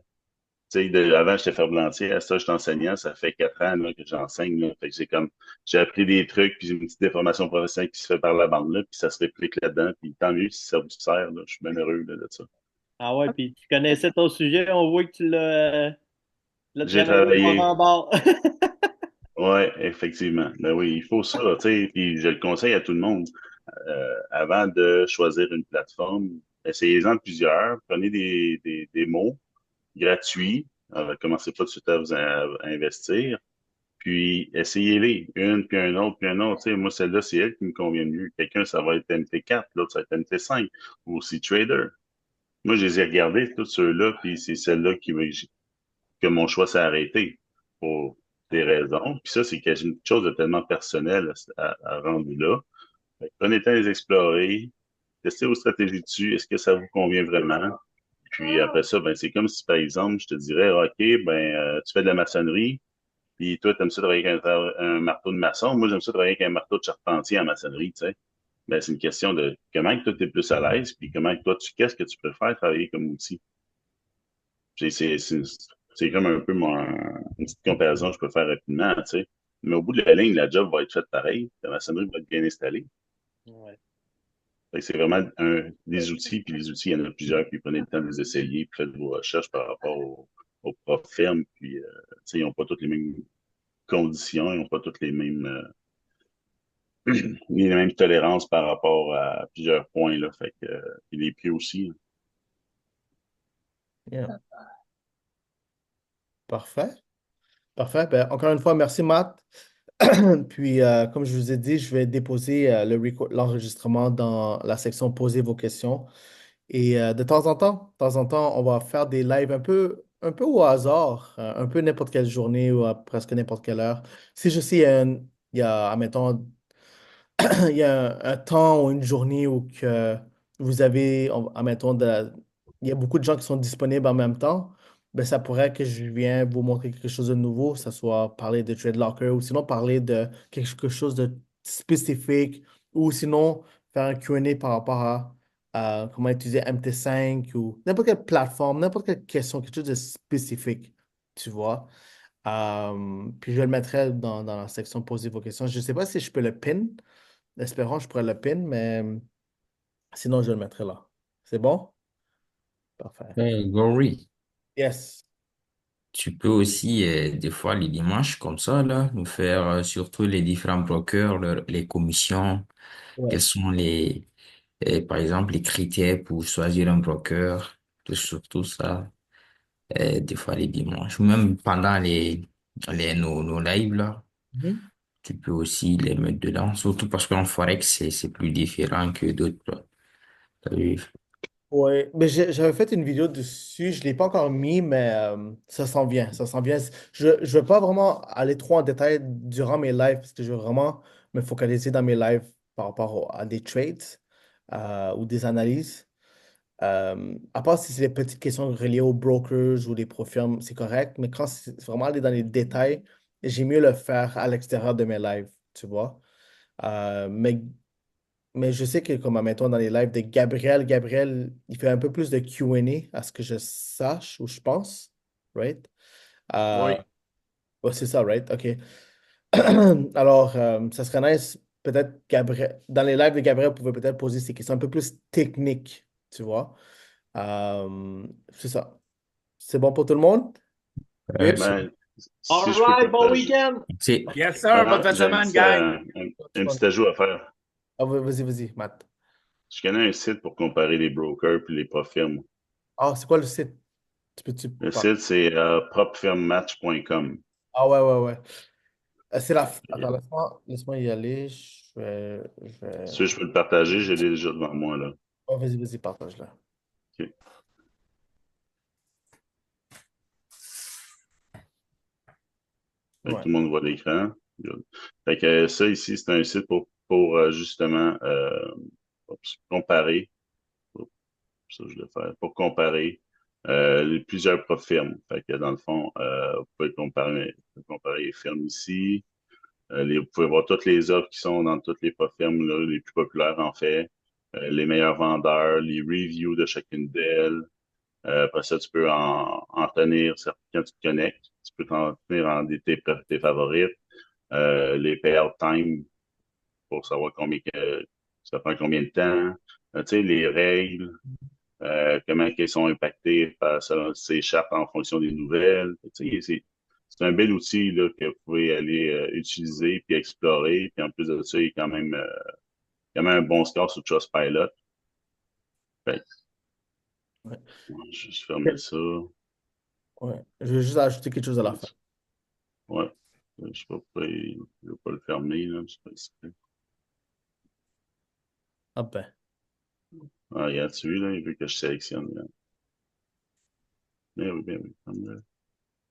tu sais, avant, j'étais ferblantier. À ça, je suis enseignant. Ça fait 4 ans là, que j'enseigne. Là. Fait que c'est comme, j'ai appris des trucs, puis j'ai une petite déformation professionnelle qui se fait par la bande, là, puis ça se réplique là-dedans. Puis tant mieux si ça vous sert. Là. Je suis bien heureux là, de ça. ah ouais, puis tu connaissais ton sujet, on voit que l'as J'ai travaillé fort travaillé. en bord. Ouais, effectivement. Ben oui, il faut ça, tu sais, puis je le conseille à tout le monde. Avant de choisir une plateforme, essayez-en plusieurs, prenez des mots gratuits, commencez pas tout de suite à investir, puis essayez-les, une, puis un autre, puis un autre. Tu sais, moi, celle-là, c'est elle qui me convient le mieux. Quelqu'un, ça va être MT4, l'autre, ça va être MT5, ou aussi Trader. Moi, je les ai regardés, tous ceux-là, puis c'est celle-là que mon choix s'est arrêté pour des raisons. Puis ça, c'est quelque chose de tellement personnel à rendre là. Fait que prenez le temps de les explorer, testez vos stratégies dessus, est-ce que ça vous convient vraiment? Puis après ça, ben, c'est comme si, par exemple, je te dirais, OK, ben, tu fais de la maçonnerie, puis toi, tu aimes ça travailler avec un marteau de maçon. Moi, j'aime ça travailler avec un marteau de charpentier en maçonnerie, tu sais. Ben, c'est une question de comment que toi, tu es plus à l'aise, puis comment que toi, qu'est-ce que tu préfères travailler comme outil. C'est c'est comme un peu une petite comparaison que je peux faire rapidement, tu sais. Mais au bout de la ligne, la job va être faite pareil, la maçonnerie va être bien installée. Ouais. Fait que c'est vraiment des outils, puis les outils, il y en a plusieurs, puis prenez le temps de les essayer, puis faites vos recherches par rapport aux profs fermes, puis tu sais, ils n'ont pas toutes les mêmes conditions, ils n'ont pas toutes les mêmes tolérances par rapport à plusieurs points, là. Fait que, puis les pieds aussi. Yeah. Parfait. Parfait. Ben, encore une fois, merci, Matt. Puis, comme je vous ai dit, je vais déposer l'enregistrement dans la section Posez vos questions. Et de temps en temps, on va faire des lives un peu au hasard, un peu n'importe quelle journée ou à presque n'importe quelle heure. Si je sais, admettons, il y a un temps ou une journée où que vous avez, admettons, il y a beaucoup de gens qui sont disponibles en même temps, ben ça pourrait que je vienne vous montrer quelque chose de nouveau, que ce soit parler de TradeLocker ou sinon parler de quelque chose de spécifique ou sinon faire un Q&A par rapport à comment utiliser MT5 ou n'importe quelle plateforme, n'importe quelle question, quelque chose de spécifique, tu vois. Puis je le mettrai dans la section poser vos questions. Je ne sais pas si je peux le pin. Espérons que je pourrais le pin, mais sinon, je le mettrai là. C'est bon? Parfait. Gori, Yes. tu peux aussi, des fois, les dimanches, comme ça, là, nous faire surtout les différents brokers, les commissions, Ouais. quels sont par exemple, les critères pour choisir un broker, surtout ça, des fois les dimanches, ou même pendant nos lives, là, Mhm. tu peux aussi les mettre dedans, surtout parce qu'en Forex, c'est plus différent que d'autres, là. T'as vu? Ouais, mais j'avais fait une vidéo dessus, je ne l'ai pas encore mis, mais ça s'en vient, ça s'en vient. Je ne veux pas vraiment aller trop en détail durant mes lives, parce que je veux vraiment me focaliser dans mes lives par rapport à des trades ou des analyses. À part si c'est des petites questions reliées aux brokers ou les profils, c'est correct, mais quand c'est vraiment aller dans les détails, j'ai mieux le faire à l'extérieur de mes lives, tu vois. Mais je sais que, comme admettons, dans les lives de Gabriel, il fait un peu plus de Q&A, à ce que je sache ou je pense, right? Euh, Oui. ouais, c'est ça, right? OK. Alors, ça serait nice, peut-être, dans les lives de Gabriel, vous pouvez peut-être poser ces questions un peu plus techniques, tu vois. C'est ça. C'est bon pour tout le monde? Good? C'est Ben, si All je peux right, bon partager. week-end! Yes, sir. Bonne fin de J'ai semaine, gang. un petit ajout à faire. Ah, vas-y, Matt. Je connais un site pour comparer les brokers puis les profirmes. Ah, c'est quoi le site? Tu Le parler? site, c'est propfirmmatch.com. Ah, ouais. C'est la... Attends, laisse-moi y aller. Je vais... Si tu veux, je peux le partager, j'ai déjà devant moi, là. Oh, vas-y, partage-la. OK. Fait que Ouais. tout le monde voit l'écran. Good. Fait que ça ici, c'est un site pour justement comparer. Oups, ça, je vais faire. Pour comparer plusieurs profils. Fait que dans le fond, vous pouvez comparer les firmes ici. Vous pouvez voir toutes les offres qui sont dans toutes les profils, là, les plus populaires en fait. Les meilleurs vendeurs, les reviews de chacune d'elles. Après ça, tu peux en tenir quand tu te connectes. Tu peux t'en tenir en tes favorites. Les payout time pour savoir ça prend combien de temps. Tu sais, les règles, comment elles sont impactées par ça, s'échappent en fonction des nouvelles. Tu sais, c'est un bel outil là, que vous pouvez aller utiliser puis explorer. Puis en plus de ça, il y a quand même un bon score sur Trustpilot. Fait que, Ouais. je vais juste fermer ça. Ouais. Je vais juste ajouter quelque chose à la fin. Ouais. Je sais pas pourquoi il ne veut pas le fermer, là. Je sais pas si Ah ben. ah, regarde, tu vois, là, il veut que je sélectionne. Là. Bien oui. En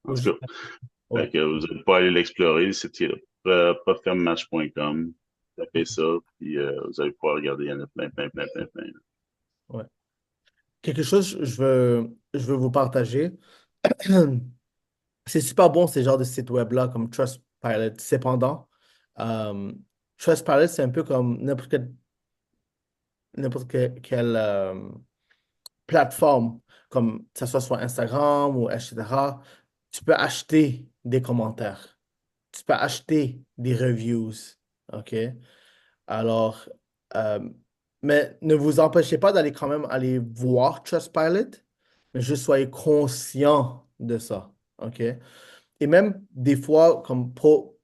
Faut tout juste- cas, fait Ouais. que vous n'allez pas aller l'explorer, le site est là. Profirmmatch.com. Tapez ça, puis vous allez pouvoir regarder. Il y en a plein. Ouais. Quelque chose je veux vous partager. C'est super bon, ces genres de sites web-là, comme Trustpilot. Cependant, euh, Trustpilot, c'est un peu comme quelle plateforme, comme que ce soit sur Instagram ou etc. tu peux acheter des commentaires. Tu peux acheter des reviews. OK? Alors, euh, mais ne vous empêchez pas d'aller quand même aller voir Trustpilot, mais juste soyez conscient de ça. OK? Et même des fois, comme Pro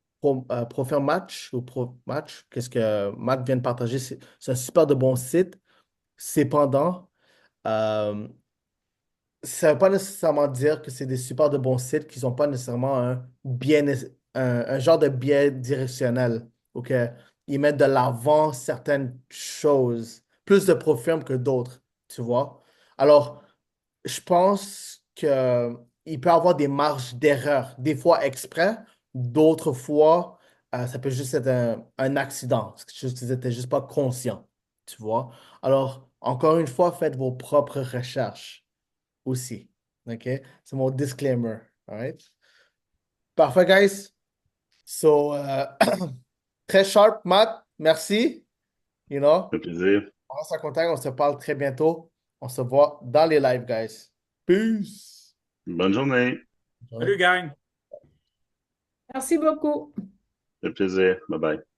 Match ou Pro Match, qu'est-ce que Mac vient de partager, c'est un super de bon site. Cependant, euh, ça ne veut pas nécessairement dire que c'est des super de bons sites qui n'ont pas nécessairement un genre de biais directionnel. OK? Ils mettent de l'avant certaines choses, plus de profils que d'autres, tu vois? Alors, je pense qu'il peut y avoir des marges d'erreur, des fois exprès, d'autres fois, ça peut juste être un accident, parce que tu n'étais juste pas conscient, tu vois? Alors, encore une fois, faites vos propres recherches aussi. OK? C'est mon disclaimer. All right? Parfait, guys. So, très sharp, Matt. Merci. You know, Ça fait plaisir. on reste en contact. On se parle très bientôt. On se voit dans les lives, guys. Peace. Bonne journée. Salut, gang! Merci beaucoup. Ça fait plaisir. Bye bye.